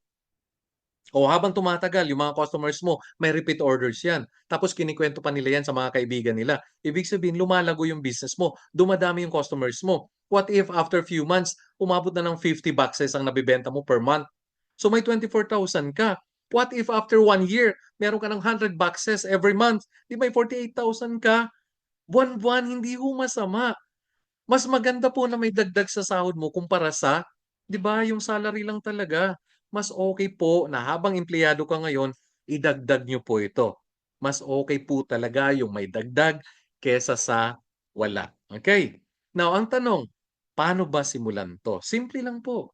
O habang tumatagal, yung mga customers mo, may repeat orders yan. Tapos kinikwento pa nila yan sa mga kaibigan nila. Ibig sabihin, lumalago yung business mo. Dumadami yung customers mo. What if after few months, umabot na ng 50 boxes ang nabibenta mo per month? So may 24,000 ka. What if after 1 year, meron ka ng 100 boxes every month? Di may 48,000 ka? Buwan-buwan, hindi ho masama. Mas maganda po na may dagdag sa sahod mo kumpara sa, di ba, yung salary lang talaga. Mas okay po na habang empleyado ka ngayon, idagdag nyo po ito. Mas okay po talaga yung may dagdag kesa sa wala. Okay? Now, ang tanong, paano ba simulan to? Simple lang po.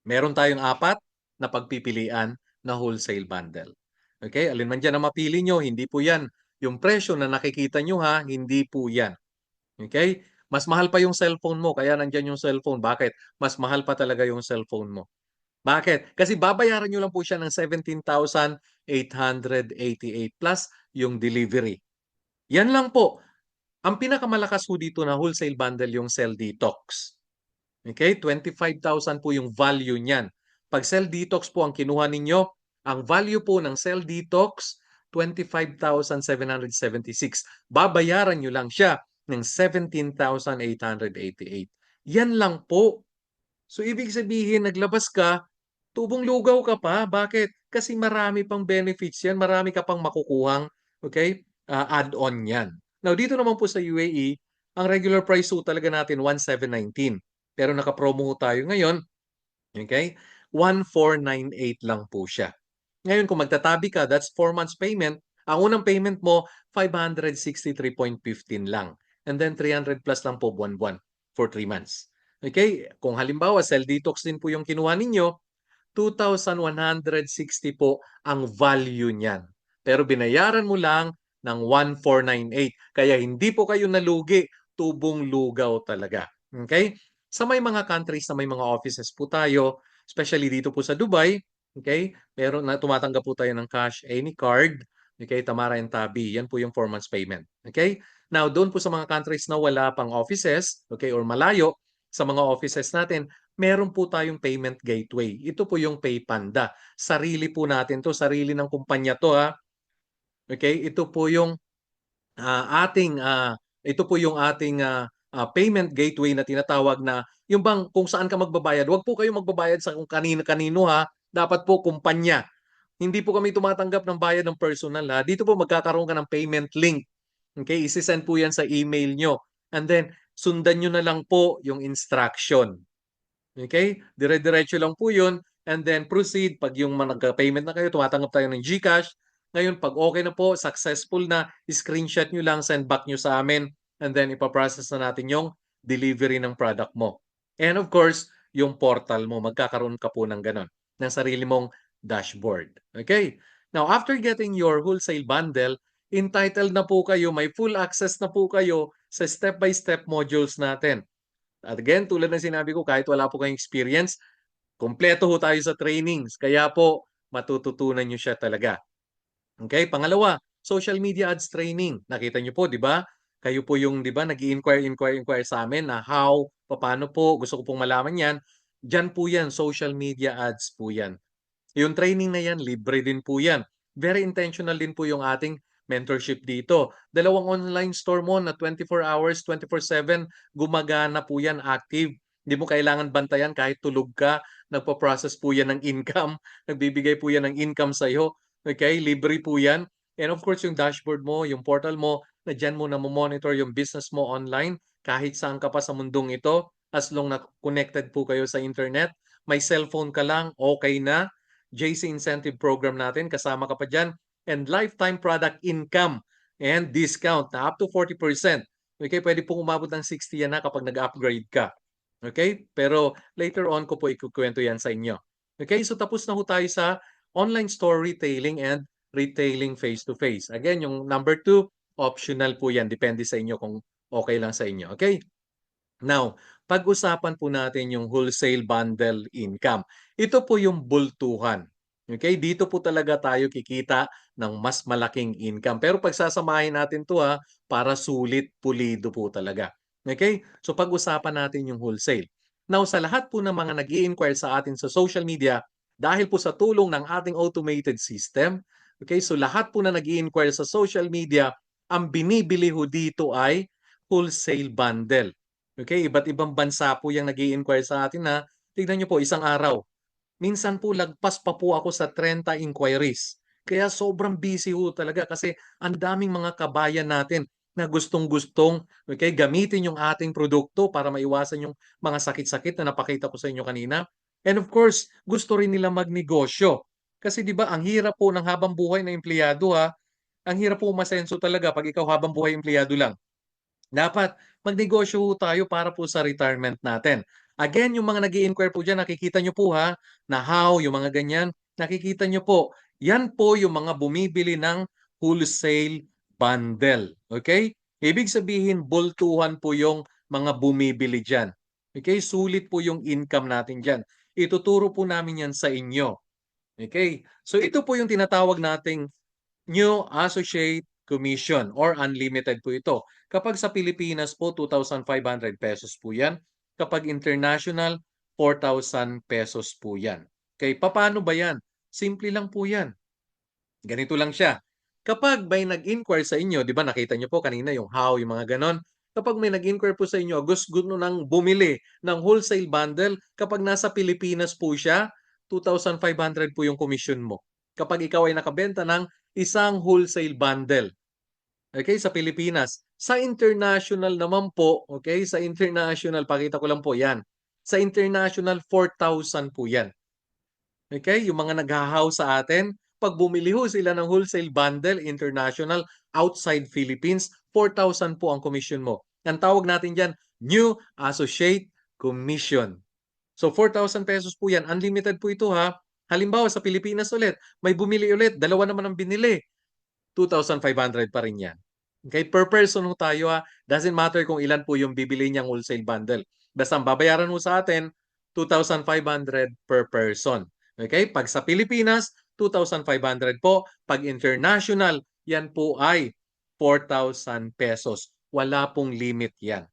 Meron tayong 4 na pagpipilian na wholesale bundle. Okay? Alin man dyan na mapili nyo, hindi po yan. Yung presyo na nakikita nyo ha, hindi po yan. Okay? Mas mahal pa yung cellphone mo, kaya nandyan yung cellphone. Bakit? Mas mahal pa talaga yung cellphone mo. Bakit? Kasi babayaran nyo lang po siya ng 17,888 plus yung delivery. Yan lang po. Ang pinakamalakas po dito na wholesale bundle yung Cell Detox. Okay? 25,000 po yung value niyan. Pag Cell Detox po ang kinuha ninyo, ang value po ng Cell Detox, 25,776. Babayaran nyo lang siya ng 17,888. Yan lang po. So ibig sabihin, naglabas ka, tubong lugaw ka pa. Bakit? Kasi marami pang benefits yan, marami ka pang makukuhang, okay, add-on yan. Now, dito naman po sa UAE, ang regular price po talaga natin 1,719. Pero naka-promo ho tayo ngayon, okay, 1,498 lang po siya. Ngayon, kung magtatabi ka, that's 4 months payment. Ang unang payment mo, 563.15 lang. And then 300 plus lang po buwan-buwan for 3 months. Okay? Kung halimbawa, cell detox din po yung kinuha ninyo, 2,160 po ang value niyan. Pero binayaran mo lang ng 1,498. Kaya hindi po kayo nalugi, tubong lugaw talaga. Okay? Sa may mga countries na may mga offices po tayo, especially dito po sa Dubai, okay? Meron na tumatanggap po tayo ng cash, any card, okay? Tamara and Tabi, yan po yung 4 months payment. Okay? Now, doon po sa mga countries na wala pang offices, okay, or malayo sa mga offices natin, meron po tayong payment gateway. Ito po yung PayPanda. Sarili po natin to, sarili ng kumpanya to ha. Okay? Ito po yung ito po yung ating payment gateway na tinatawag na yung bang kung saan ka magbabayad. Huwag po kayo magbabayad sa kung kanino-kanino ha. Dapat po kumpanya. Hindi po kami tumatanggap ng bayad ng personal ha. Dito po magkakaroon ka ng payment link. Okay? Isi-send po yan sa email nyo. And then, sundan nyo na lang po yung instruction. Okay? Dire-diretso lang po yun. And then proceed. Pag yung nagka-payment na kayo, tumatanggap tayo ng GCash. Ngayon, pag okay na po, successful na, screenshot nyo lang, send back nyo sa amin. And then ipaprocess na natin yung delivery ng product mo. And of course, yung portal mo, magkakaroon ka po ng ganun, ng sarili mong dashboard. Okay? Now, after getting your wholesale bundle, entitled na po kayo, may full access na po kayo sa step-by-step modules natin. At again, tulad ng sinabi ko, kahit wala po kayong experience, kompleto ho tayo sa trainings. Kaya po, matututunan nyo siya talaga. Okay? Pangalawa, social media ads training. Nakita nyo po, di ba? Kayo po yung, di ba, nag-i-inquire sa amin na how, paano po, gusto ko pong malaman yan. Diyan po yan, social media ads po yan. Yung training na yan, libre din po yan. Very intentional din po yung ating mentorship dito. Dalawang online store mo na 24 hours, 24/7, gumagana po yan, active. Hindi mo kailangan bantayan kahit tulog ka. Nagpo-process po yan ng income. Nagbibigay po yan ng income sa'yo. Okay? Libre po yan. And of course, yung dashboard mo, yung portal mo, na dyan mo na monitor yung business mo online kahit saan ka pa sa mundong ito. As long na connected po kayo sa internet, may cellphone ka lang, okay na. JC Incentive Program natin, kasama ka pa dyan. And lifetime product income and discount na up to 40%. Okay, pwede pong umabot ng 60 yan na kapag nag-upgrade ka. Okay, pero later on ko po ikukwento yan sa inyo. Okay, so tapos na ho tayo sa online store retailing and retailing face-to-face. Again, yung number 2, optional po yan. Depende sa inyo kung okay lang sa inyo. Okay? Now, pag-usapan po natin yung wholesale bundle income. Ito po yung bultuhan. Okay? Dito po talaga tayo kikita ng mas malaking income. Pero pagsasamahin natin to para sulit, pulido po talaga. Okay? So pag-usapan natin yung wholesale. Now, sa lahat po ng mga nag-i-inquire sa atin sa social media, dahil po sa tulong ng ating automated system, okay, so lahat po na nag-i-inquire sa social media, ang binibili ho dito ay wholesale bundle. Okay, iba't ibang bansa po yung nag-i-inquire sa atin na, tignan nyo po, isang araw. Minsan po lagpas pa po ako sa 30 inquiries. Kaya sobrang busy ho talaga kasi ang daming mga kabayan natin na gustong-gustong okay, gamitin yung ating produkto para maiwasan yung mga sakit-sakit na napakita ko sa inyo kanina. And of course, gusto rin nila magnegosyo. Kasi di ba ang hirap po ng habang buhay na empleyado ang hirap po umasenso talaga pag ikaw habang buhay empleyado lang. Dapat magnegosyo tayo para po sa retirement natin. Again, yung mga nag-i-inquire po dyan, nakikita nyo po na how, yung mga ganyan, nakikita nyo po, yan po yung mga bumibili ng wholesale bundle. Okay? Ibig sabihin, bultuhan po yung mga bumibili dyan. Okay? Sulit po yung income natin dyan. Ituturo po namin yan sa inyo. Okay? So ito po yung tinatawag nating new associate commission or unlimited po ito. Kapag sa Pilipinas po, 2,500 pesos po yan. Kapag international, 4,000 pesos po yan. Okay, paano ba yan? Simple lang po yan. Ganito lang siya. Kapag may nag-inquire sa inyo, di ba nakita nyo po kanina yung how, yung mga ganon. kapag may nag-inquire po sa inyo, gusto nang bumili ng wholesale bundle, kapag nasa Pilipinas po siya, 2,500 po yung commission mo. Kapag ikaw ay nakabenta ng isang wholesale bundle. Okay, sa Pilipinas. Sa international naman po, okay, sa international, pakita ko lang po yan. Sa international, 4,000 po yan. Okay, yung mga naghahaw sa atin, pag bumili ho sila ng wholesale bundle international outside Philippines, 4,000 po ang commission mo. Ang tawag natin dyan, new associate commission. So 4,000 pesos po yan. Unlimited po ito ha. Halimbawa sa Pilipinas ulit, may bumili ulit, dalawa naman ang binili. 2,500 pa rin yan. Okay, per person ho tayo ha. Doesn't matter kung ilan po yung bibili niyang wholesale bundle. Basta ang babayaran mo sa atin, 2,500 per person. Okay, pag sa Pilipinas, 2,500 po. Pag international, yan po ay 4,000 pesos. Wala pong limit yan.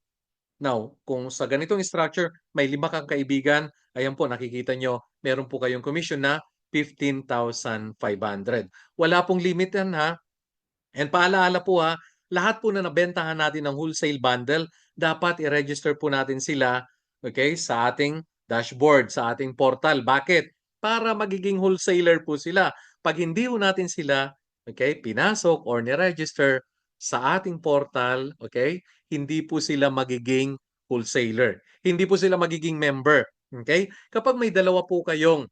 Now, kung sa ganitong structure, may 5 kang kaibigan, ayan po, nakikita nyo, meron po kayong commission na 15,500. Wala pong limit yan ha. And paalaala po ha, lahat po na nabentahan natin ng wholesale bundle, dapat i-register po natin sila, okay, sa ating dashboard, sa ating portal. Bakit? Para magiging wholesaler po sila. Pag hindi po natin sila, okay, pinasok or ni-register sa ating portal, okay, hindi po sila magiging wholesaler. Hindi po sila magiging member. Okay? Kapag may dalawa po kayong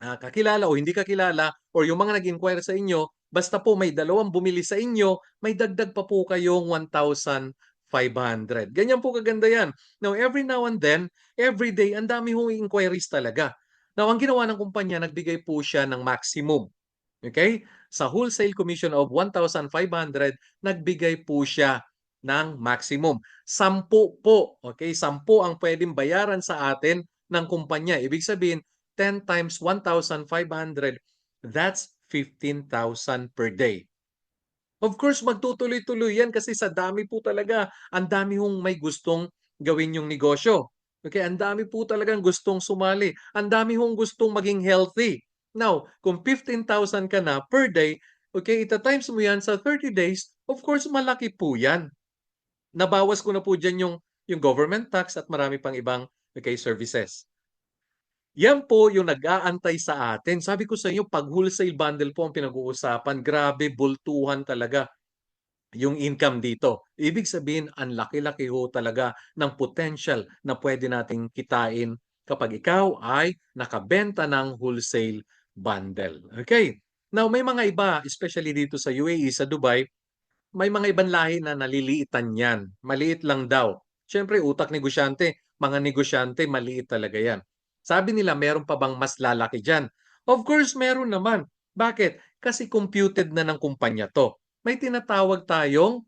kakilala o hindi kakilala or yung mga nag-inquire sa inyo, basta po may dalawang bumili sa inyo, may dagdag pa po kayong 1,500. Ganyan po kaganda yan. Now, every now and then, every day, ang dami hong inquiries talaga. Now, ang ginawa ng kumpanya, nagbigay po siya ng maximum. Okay? Sa wholesale commission of 1,500, nagbigay po siya ng maximum. 10 po. Okay? 10 ang pwedeng bayaran sa atin ng kumpanya. Ibig sabihin, 10 times 1,500, that's 15,000 per day. Of course, magtutuloy-tuloy yan kasi sa dami po talaga, ang dami hong may gustong gawin yung negosyo. Okay, ang dami po talagang gustong sumali. Ang dami hong gustong maging healthy. Now, kung 15,000 ka na per day, okay, ita-times mo yan sa 30 days, of course, malaki po yan. Nabawas ko na po dyan yung government tax at marami pang ibang okay, services. Yan po yung nag-aantay sa atin. Sabi ko sa inyo, pag wholesale bundle po ang pinag-uusapan, grabe, bultuhan talaga yung income dito. Ibig sabihin, ang laki-laki ho talaga ng potential na pwede nating kitain kapag ikaw ay nakabenta ng wholesale bundle. Okay? Now, may mga iba, especially dito sa UAE, sa Dubai, may mga ibang lahi na naliliitan yan. Maliit lang daw. Siyempre, utak negosyante, mga negosyante, maliit talaga yan. Sabi nila, meron pa bang mas lalaki dyan? Of course, meron naman. Bakit? Kasi computed na ng kumpanya to. May tinatawag tayong,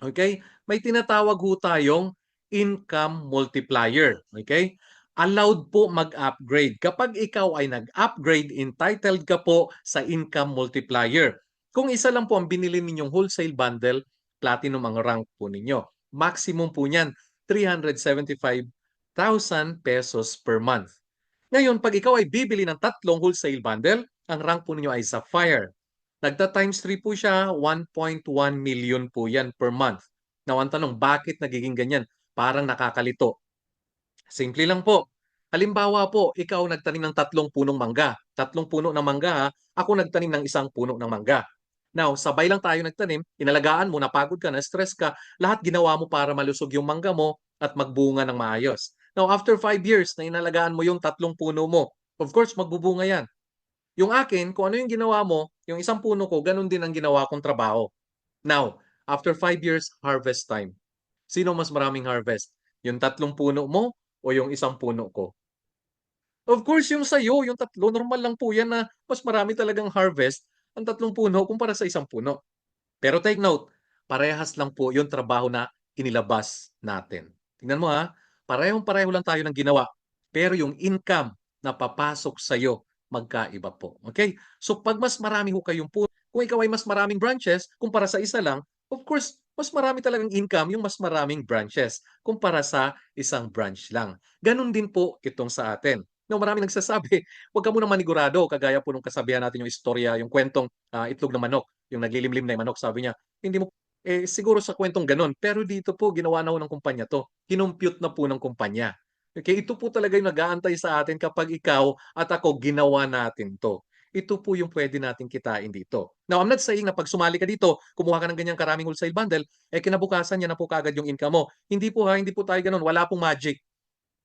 okay? May tinatawag ho tayong income multiplier. Okay? Allowed po mag-upgrade. Kapag ikaw ay nag-upgrade, entitled ka po sa income multiplier. Kung isa lang po ang binili ninyong wholesale bundle, platinum ang rank po ninyo. Maximum po niyan, 375,000 pesos per month. Ngayon, pag ikaw ay bibili ng 3 wholesale bundle, ang rank po ninyo ay Sapphire. Nagta-times 3 po siya, 1.1 million po yan per month. Now, ang tanong, bakit nagiging ganyan? Parang nakakalito. Simple lang po. Halimbawa po, ikaw nagtanim ng 3 punong mangga. 3 puno ng mangga ha. Ako nagtanim ng 1 puno ng mangga. Now, sabay lang tayo nagtanim, inalagaan mo, napagod ka, na-stress ka, lahat ginawa mo para malusog yung mangga mo at magbunga ng maayos. Now, after 5 years na inalagaan mo yung 3 puno mo, of course, magbubunga yan. Yung akin, kung ano yung ginawa mo, yung 1 puno ko, ganun din ang ginawa kong trabaho. Now, after 5 years, harvest time. Sino mas maraming harvest? Yung 3 puno mo o yung 1 puno ko? Of course, yung sa'yo, yung 3, normal lang po yan na mas marami talagang harvest ang 3 puno kumpara sa 1 puno. Pero take note, parehas lang po yung trabaho na inilabas natin. Tingnan mo ha, parehong-pareho lang tayo ng ginawa. Pero yung income na papasok sa'yo, magkaiba po. Okay? So pag mas marami ho kayong puno, kung ikaw ay mas maraming branches kumpara sa isa lang, of course, mas marami talagang income yung mas maraming branches kumpara sa isang branch lang. Ganun din po itong sa atin. No, marami nagsasabi, huwag ka munang manigurado, kagaya po nung kasabihan natin yung istorya, yung kwentong itlog ng manok, yung naglilimlim na yung manok, sabi niya, hindi mo Siguro sa kwentong gano'n. Pero dito po, ginawa na ho ng kumpanya 'to. Kinompute na po ng kumpanya. Okay, ito po talaga yung nag-aantay sa atin kapag ikaw at ako ginawa natin 'to. Ito po yung puwede nating kitain dito. Now, I'm not saying na 'pag sumali ka dito, kumuha ka ng ganyang karaming wholesale bundle, kinabukasan yan na po kaagad yung income mo. Hindi po ha, hindi po tayo gano'n. Wala pong magic.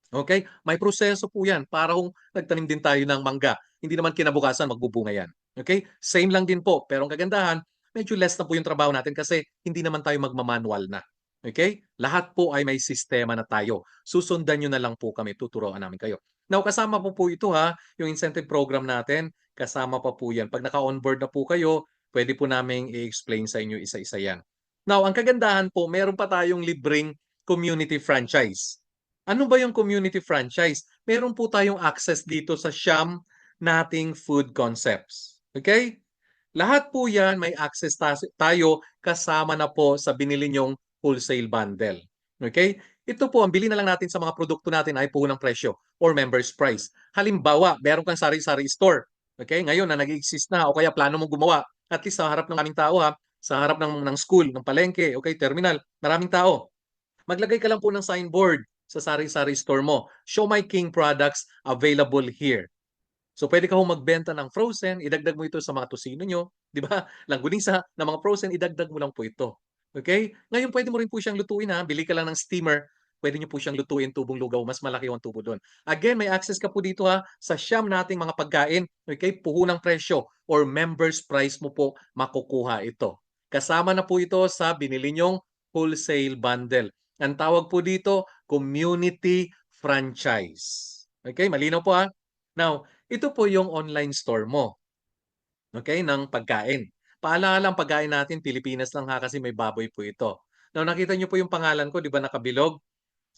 Okay? May proseso po 'yan para kung nagtanim din tayo ng mangga, hindi naman kinabukasan magbubunga 'yan. Okay? Same lang din po, pero ang kagandahan, medyo less na po yung trabaho natin kasi hindi naman tayo magma-manual na. Okay? Lahat po ay may sistema na tayo. Susundan niyo na lang po kami, tuturuan namin kayo. Now, kasama po ito ha, yung incentive program natin, kasama pa po 'yan. 'Pag naka-onboard na po kayo, pwede po naming i-explain sa inyo isa-isa 'yan. Now, ang kagandahan po, meron pa tayong libreng community franchise. Ano ba yung community franchise? Meron po tayong access dito sa Siyam nating food concepts. Okay? Lahat po yan may access tayo kasama na po sa binili nyong wholesale bundle. Okay? Ito po, ang bili na lang natin sa mga produkto natin ay puhunang presyo or member's price. Halimbawa, meron kang sari-sari store. Okay? Ngayon na nag-exist na o kaya plano mong gumawa, at least sa harap ng aming tao ha, sa harap ng school, ng palengke, okay, terminal, maraming tao. Maglagay ka lang po ng signboard sa sari-sari store mo. Show My King products available here. So pwede ka magbenta ng frozen, idagdag mo ito sa mga tosino nyo, di ba? Langgunisa na mga frozen, idagdag mo lang po ito. Okay? Ngayon pwede mo rin po siyang lutuin ha. Bili ka lang ng steamer, pwede nyo po siyang lutuin tubong lugaw, mas malaki ang tubo doon. Again, may access ka po dito ha sa Siyam nating mga pagkain, okay? Puhunang presyo or members price mo po makukuha ito. Kasama na po ito sa binili nyong wholesale bundle. Ang tawag po dito, community franchise. Okay, malinaw po ha. Now, ito po yung online store mo. Okay, ng pagkain. Paalala ang pagkain natin, Pilipinas lang ha kasi may baboy po ito. Now, nakita niyo po yung pangalan ko, di ba nakabilog?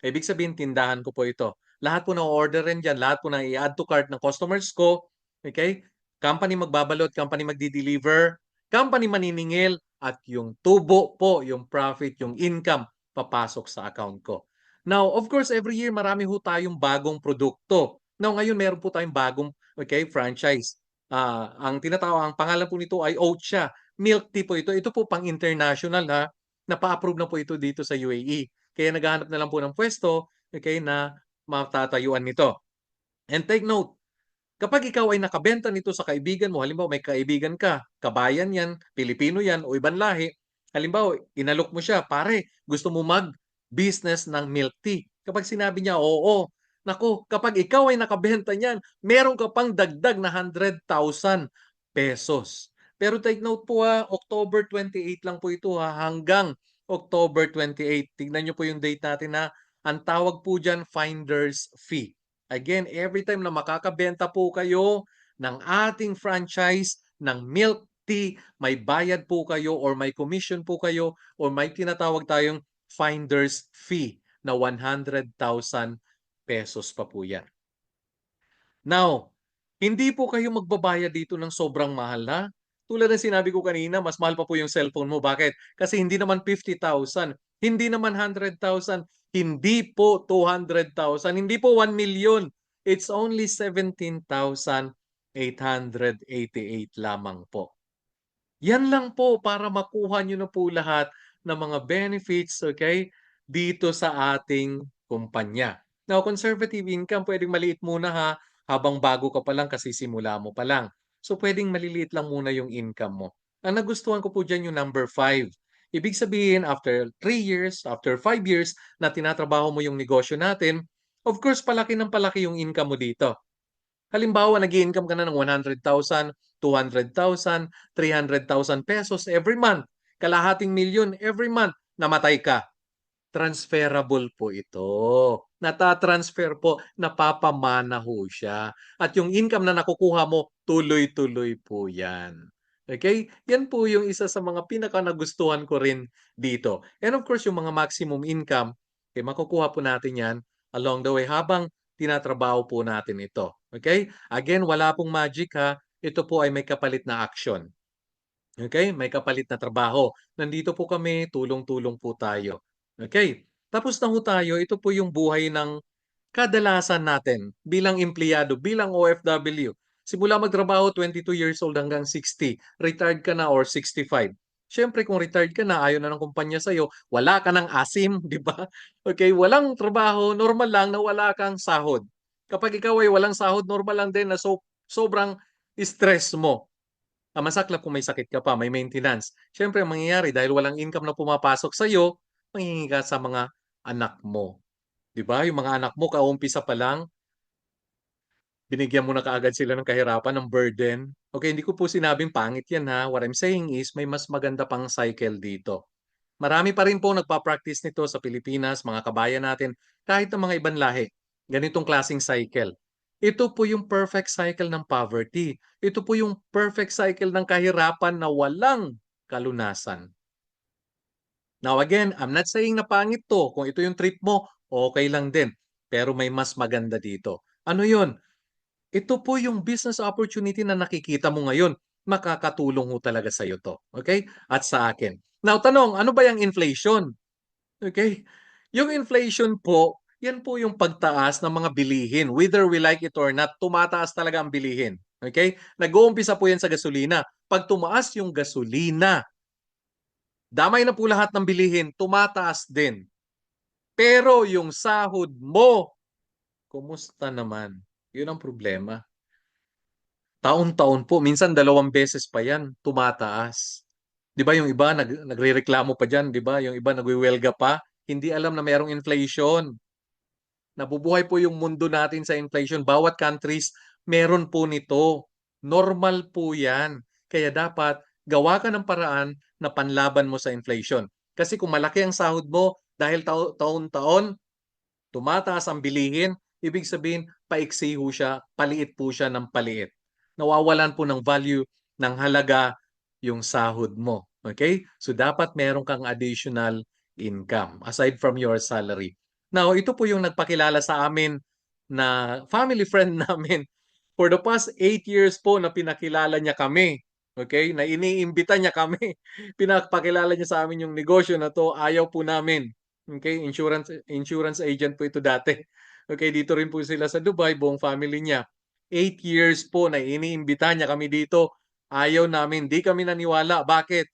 Ibig sabihin, tindahan ko po ito. Lahat po na order rin dyan, lahat po na i-add to cart ng customers ko. Okay? Company magbabalot, company magdi-deliver, company maniningil, at yung tubo po, yung profit, yung income, papasok sa account ko. Now, of course, every year marami ho tayong bagong produkto. Now, ngayon meron po tayong bagong franchise. Ang ang pangalan po nito ay Ocha. Milk tea po ito. Ito po pang international ha. Napa-approve na po ito dito sa UAE. Kaya naghahanap na lang po ng pwesto na matatayuan nito. And take note, kapag ikaw ay nakabenta nito sa kaibigan mo, halimbawa may kaibigan ka, kabayan yan, Pilipino yan, o ibang lahi, halimbawa inalok mo siya, pare, gusto mo mag-business ng milk tea. Kapag sinabi niya, oo, naku, kapag ikaw ay nakabenta niyan, meron ka pang dagdag na 100,000 pesos. Pero take note po October 28 lang po ito hanggang October 28. Tignan niyo po yung date natin ang tawag po dyan, finder's fee. Again, every time na makakabenta po kayo ng ating franchise ng milk tea, may bayad po kayo or may commission po kayo or may tinatawag tayong finder's fee na 100,000 pesos pa po yan. Now, hindi po kayo magbabayad dito ng sobrang mahal Tulad ng sinabi ko kanina, mas mahal pa po yung cellphone mo. Bakit? Kasi hindi naman 50,000, hindi naman 100,000, hindi po 200,000, hindi po 1 million. It's only 17,888 lamang po. Yan lang po para makuha nyo na po lahat ng mga benefits, okay, dito sa ating kumpanya. Now, conservative income, pwedeng maliit muna habang bago ka pa lang kasi simula mo pa lang. So, pwedeng maliliit lang muna yung income mo. Ang nagustuhan ko po dyan yung number 5. Ibig sabihin, after 3 years, after 5 years na tinatrabaho mo yung negosyo natin, of course, palaki ng palaki yung income mo dito. Halimbawa, nag-i-income ka na ng 100,000, 200,000, 300,000 pesos every month. Kalahating milyon every month. Namatay ka. Transferable po ito. Natatransfer po, napapamana ho siya. At yung income na nakukuha mo, tuloy-tuloy po yan. Okay? Yan po yung isa sa mga pinaka-nagustuhan ko rin dito. And of course, yung mga maximum income, makukuha po natin yan along the way habang tinatrabaho po natin ito. Okay? Again, wala pong magic Ito po ay may kapalit na action. Okay? May kapalit na trabaho. Nandito po kami, tulong-tulong po tayo. Okay? Tapos na ho tayo, ito po yung buhay ng kadalasan natin bilang empleyado, bilang OFW. Simula magtrabaho, 22 years old hanggang 60. Retired ka na or 65. Siyempre kung retired ka na, ayaw na ng kumpanya sa'yo, wala ka ng asim, di ba? Okay, walang trabaho, normal lang na wala kang sahod. Kapag ikaw ay walang sahod, normal lang din na sobrang stress mo. Masaklap kung may sakit ka pa, may maintenance. Siyempre, ang mangyayari dahil walang income na pumapasok sa'yo, manghihingi ka sa mga anak mo. Di ba? Yung mga anak mo, kaumpisa pa lang, binigyan mo na kaagad sila ng kahirapan, ng burden. Okay, hindi ko po sinabing pangit yan ha. What I'm saying is, may mas maganda pang cycle dito. Marami pa rin po nagpa-practice nito sa Pilipinas, mga kabayan natin, kahit ng mga ibang lahi. Ganitong klaseng cycle. Ito po yung perfect cycle ng poverty. Ito po yung perfect cycle ng kahirapan na walang kalunasan. Now again, I'm not saying na pangit to. Kung ito yung trip mo, okay lang din. Pero may mas maganda dito. Ano yun? Ito po yung business opportunity na nakikita mo ngayon. Makakatulong ho talaga sa iyo to. Okay? At sa akin. Now, tanong, ano ba yung inflation? Okay? Yung inflation po, yan po yung pagtaas ng mga bilihin. Whether we like it or not, tumataas talaga ang bilihin. Okay? Nag-uumpisa po yan sa gasolina. Pag tumaas yung gasolina, damay na po lahat ng bilihin, tumataas din. Pero yung sahod mo, kumusta naman? Yun ang problema. Taon-taon po, minsan 2 beses pa yan, tumataas. Di ba yung iba nagrereklamo pa dyan, di ba? Yung iba nagwiwelga pa, hindi alam na mayroong inflation. Nabubuhay po yung mundo natin sa inflation. Bawat countries, meron po nito. Normal po yan. Kaya dapat gawa ka ng paraan na panlaban mo sa inflation. Kasi kung malaki ang sahod mo, dahil taon-taon, tumataas ang bilihin, ibig sabihin, paiksi ho siya, paliit po siya ng paliit. Nawawalan po ng value, ng halaga, yung sahod mo. Okay? So dapat meron kang additional income aside from your salary. Now, ito po yung nagpakilala sa amin na family friend namin. For the past 8 years po na pinakilala niya kami. Okay? Na iniimbita niya kami. Pinapakilala niya sa amin yung negosyo na to. Ayaw po namin. Okay? Insurance agent po ito dati. Okay? Dito rin po sila sa Dubai, buong family niya. 8 years po na iniimbita niya kami dito. Ayaw namin. Di kami naniwala. Bakit?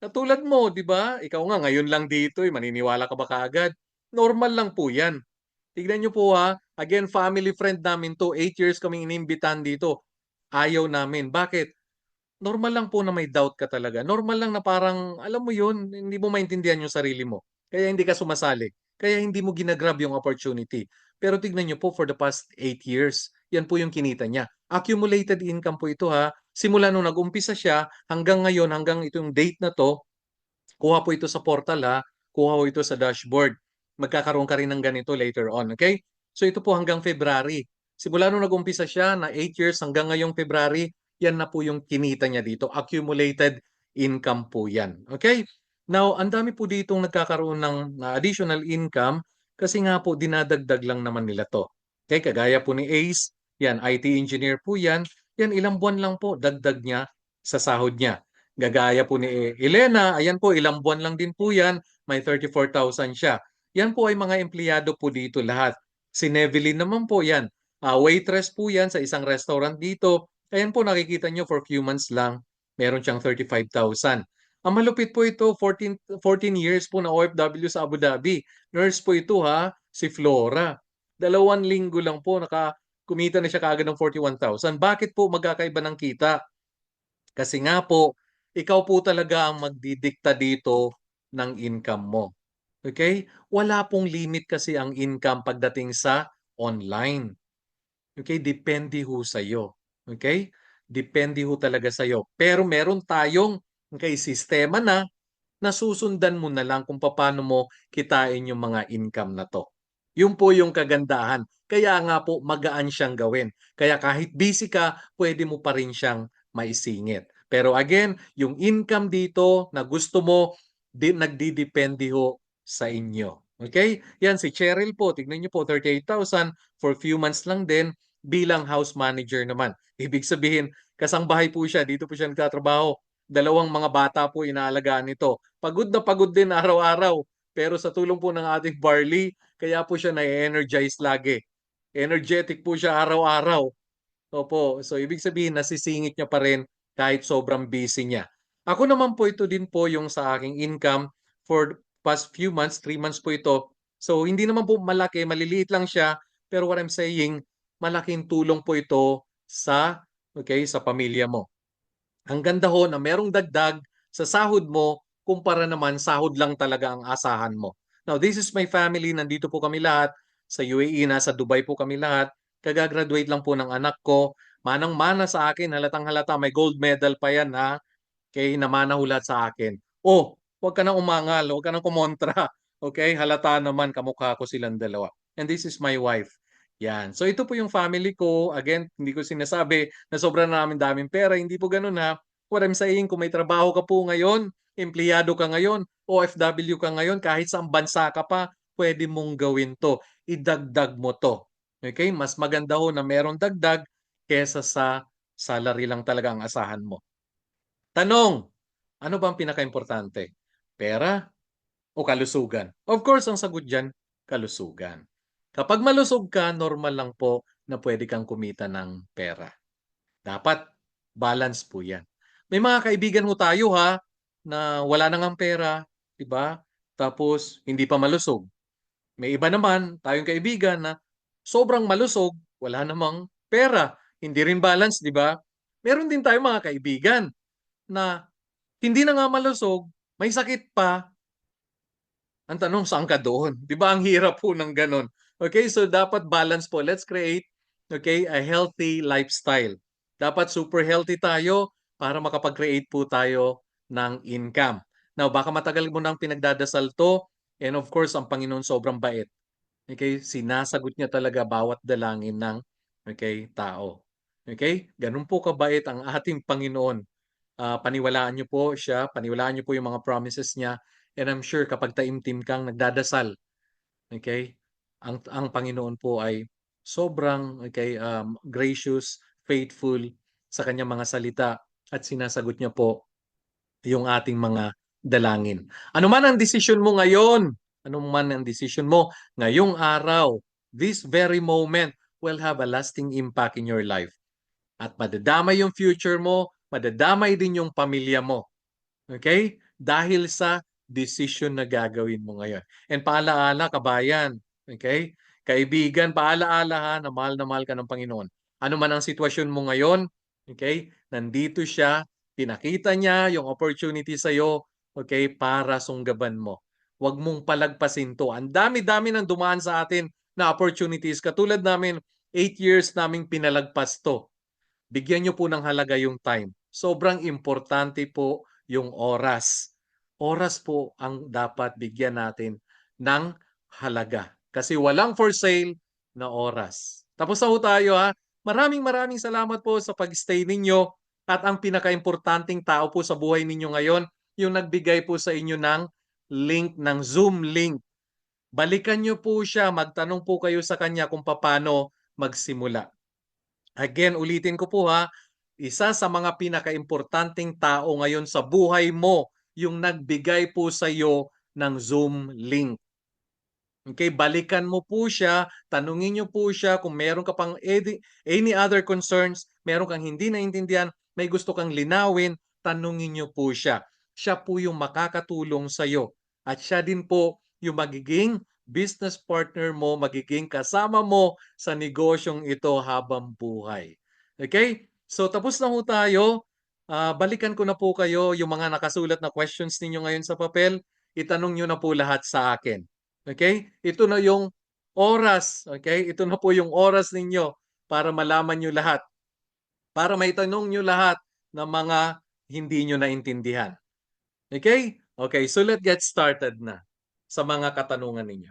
Katulad mo, di ba? Ikaw nga, ngayon lang dito, maniniwala ka ba kaagad? Normal lang po yan. Tignan nyo po ha, again, family friend namin to, 8 years kami inimbitan dito. Ayaw namin. Bakit? Normal lang po na may doubt ka talaga. Normal lang na parang, alam mo yun, hindi mo maintindihan yung sarili mo. Kaya hindi ka sumasali. Kaya hindi mo ginagrab yung opportunity. Pero tignan nyo po, for the past 8 years, yan po yung kinita niya. Accumulated income po ito ha. Simula nung nag-umpisa siya, hanggang ngayon, hanggang itong date na to, kuha po ito sa portal ha, kuha po ito sa dashboard. Magkakaroon ka rin ng ganito later on, okay? So ito po hanggang February. Simula nung nag-umpisa siya na 8 years hanggang ngayong February, yan na po yung kinita niya dito. Accumulated income po yan. Okay? Now, ang dami po ditong nagkakaroon ng additional income kasi nga po dinadagdag lang naman nila to. Okay? Kagaya po ni Ace, yan, IT engineer po yan. Yan, ilang buwan lang po dagdag niya sa sahod niya. Gagaya po ni Elena, ayan po, ilang buwan lang din po yan, may 34,000 siya. Yan po ay mga empleyado po dito lahat. Si Neveline naman po yan, waitress po yan sa isang restaurant dito. Ayan po nakikita nyo for few months lang, meron siyang 35,000. Ang malupit po ito, 14 years po na OFW sa Abu Dhabi. Nurse po ito ha, si Flora. 2 linggo lang po, kumita na siya kaagad ng 41,000. Bakit po magkakaiba ng kita? Kasi nga po, ikaw po talaga ang magdidikta dito ng income mo. Okay? Wala pong limit kasi ang income pagdating sa online. Okay? Depende ho sa iyo. Okay? Depende ho talaga sa iyo. Pero meron tayong sistema na nasusundan mo na lang kung paano mo kitain yung mga income na to. Yun po yung kagandahan. Kaya nga po magaan siyang gawin. Kaya kahit busy ka, pwede mo pa rin siyang maisingit. Pero again, yung income dito na gusto mo, nagdidepende ho sa inyo. Okay? Yan si Cheryl po, tignan niyo po, 38,000 for few months lang din bilang house manager naman. Ibig sabihin, kasangbahay po siya, dito po siya nagtatrabaho. 2 mga bata po inaalagaan nito. Pagod na pagod din araw-araw. Pero sa tulong po ng ating Barley, kaya po siya na-energize lagi. Energetic po siya araw-araw. Opo. So, ibig sabihin, nasisingit niya pa rin kahit sobrang busy niya. Ako naman po ito din po yung sa aking income for past few months, 3 months po ito. So hindi naman po malaki, maliliit lang siya, pero what I'm saying, malaking tulong po ito sa sa pamilya mo. Ang ganda ho na merong dagdag sa sahod mo kumpara naman sahod lang talaga ang asahan mo. Now, this is my family. Nandito po kami lahat sa UAE. Nasa Dubai po kami lahat. Kagagraduate lang po ng anak ko. Manang-mana sa akin. Halatang halata. May gold medal pa yan ha. Okay, namana hulat sa akin. Oh, huwag ka nang umangal. Huwag ka nang kumontra. Okay, halata naman kamukha ko silang dalawa. And this is my wife. Yan. So ito po yung family ko. Again, hindi ko sinasabi na sobrang namin daming pera. Hindi po ganun ha. What I'm saying, kung may trabaho ka po ngayon, empleyado ka ngayon, OFW ka ngayon, kahit sa bansa ka pa, pwede mong gawin to. Idagdag mo to. Okay? Mas maganda ho na merong dagdag kesa sa salary lang talaga ang asahan mo. Tanong, ano ba ang pinaka-importante? Pera o kalusugan? Of course, ang sagot dyan, kalusugan. Kapag malusog ka, normal lang po na pwede kang kumita ng pera. Dapat balance po yan. May mga kaibigan mo tayo ha, na wala na ngang pera, di ba? Tapos, hindi pa malusog. May iba naman, tayong kaibigan na sobrang malusog, wala namang pera. Hindi rin balance, di ba? Meron din tayong mga kaibigan na hindi na nga malusog, may sakit pa. Ang tanong, saan ka doon? Di ba ang hirap po ng ganun? Okay, so dapat balance po. Let's create a healthy lifestyle. Dapat super healthy tayo para makapag-create po tayo ng income. Now, baka matagal mo nang pinagdadasal to, and of course, ang Panginoon sobrang bait. Okay, sinasagot niya talaga bawat dalangin ng tao. Okay, ganun po kabait ang ating Panginoon. Paniwalaan niyo po siya, paniwalaan niyo po yung mga promises niya, and I'm sure kapag taimtim kang nagdadasal, okay, ang Panginoon po ay sobrang gracious, faithful sa kanyang mga salita at sinasagot niya po yung ating mga dalangin. Ano man ang desisyon mo ngayon, ngayong araw, this very moment will have a lasting impact in your life. At madadamay yung future mo, madadamay din yung pamilya mo. Okay? Dahil sa decision na gagawin mo ngayon. And paalaala, kabayan, okay? Kaibigan, paalaala ha, na mahal ka ng Panginoon. Ano man ang sitwasyon mo ngayon, okay? Nandito siya, pinakita niya yung opportunity sa iyo, okay, para sunggaban mo. Huwag mong palagpasin to. Ang dami-dami nang dumaan sa atin na opportunities. Katulad namin, 8 years naming pinalagpas to. Bigyan niyo po ng halaga yung time. Sobrang importante po yung oras. Oras po ang dapat bigyan natin ng halaga. Kasi walang for sale na oras. Tapos na po tayo ha. Maraming salamat po sa pag-stay ninyo. At ang pinaka-importanting tao po sa buhay ninyo ngayon, yung nagbigay po sa inyo ng link, ng Zoom link. Balikan nyo po siya, magtanong po kayo sa kanya kung paano magsimula. Again, ulitin ko po ha, isa sa mga pinaka-importanting tao ngayon sa buhay mo, yung nagbigay po sa iyo ng Zoom link. Okay, balikan mo po siya, tanungin niyo po siya kung meron ka pang any other concerns, meron kang hindi naintindihan, may gusto kang linawin, tanungin niyo po siya. Siya po yung makakatulong sa iyo. At siya din po yung magiging business partner mo, magiging kasama mo sa negosyong ito habang buhay. Okay? So tapos na po tayo. Balikan ko na po kayo yung mga nakasulat na questions ninyo ngayon sa papel. Itanong nyo na po lahat sa akin. Okay? Ito na yung oras. Okay? Ito na po yung oras ninyo para malaman nyo lahat. Para maitanong nyo lahat ng mga hindi nyo naintindihan. Okay? Okay, so let's get started na sa mga katanungan ninyo.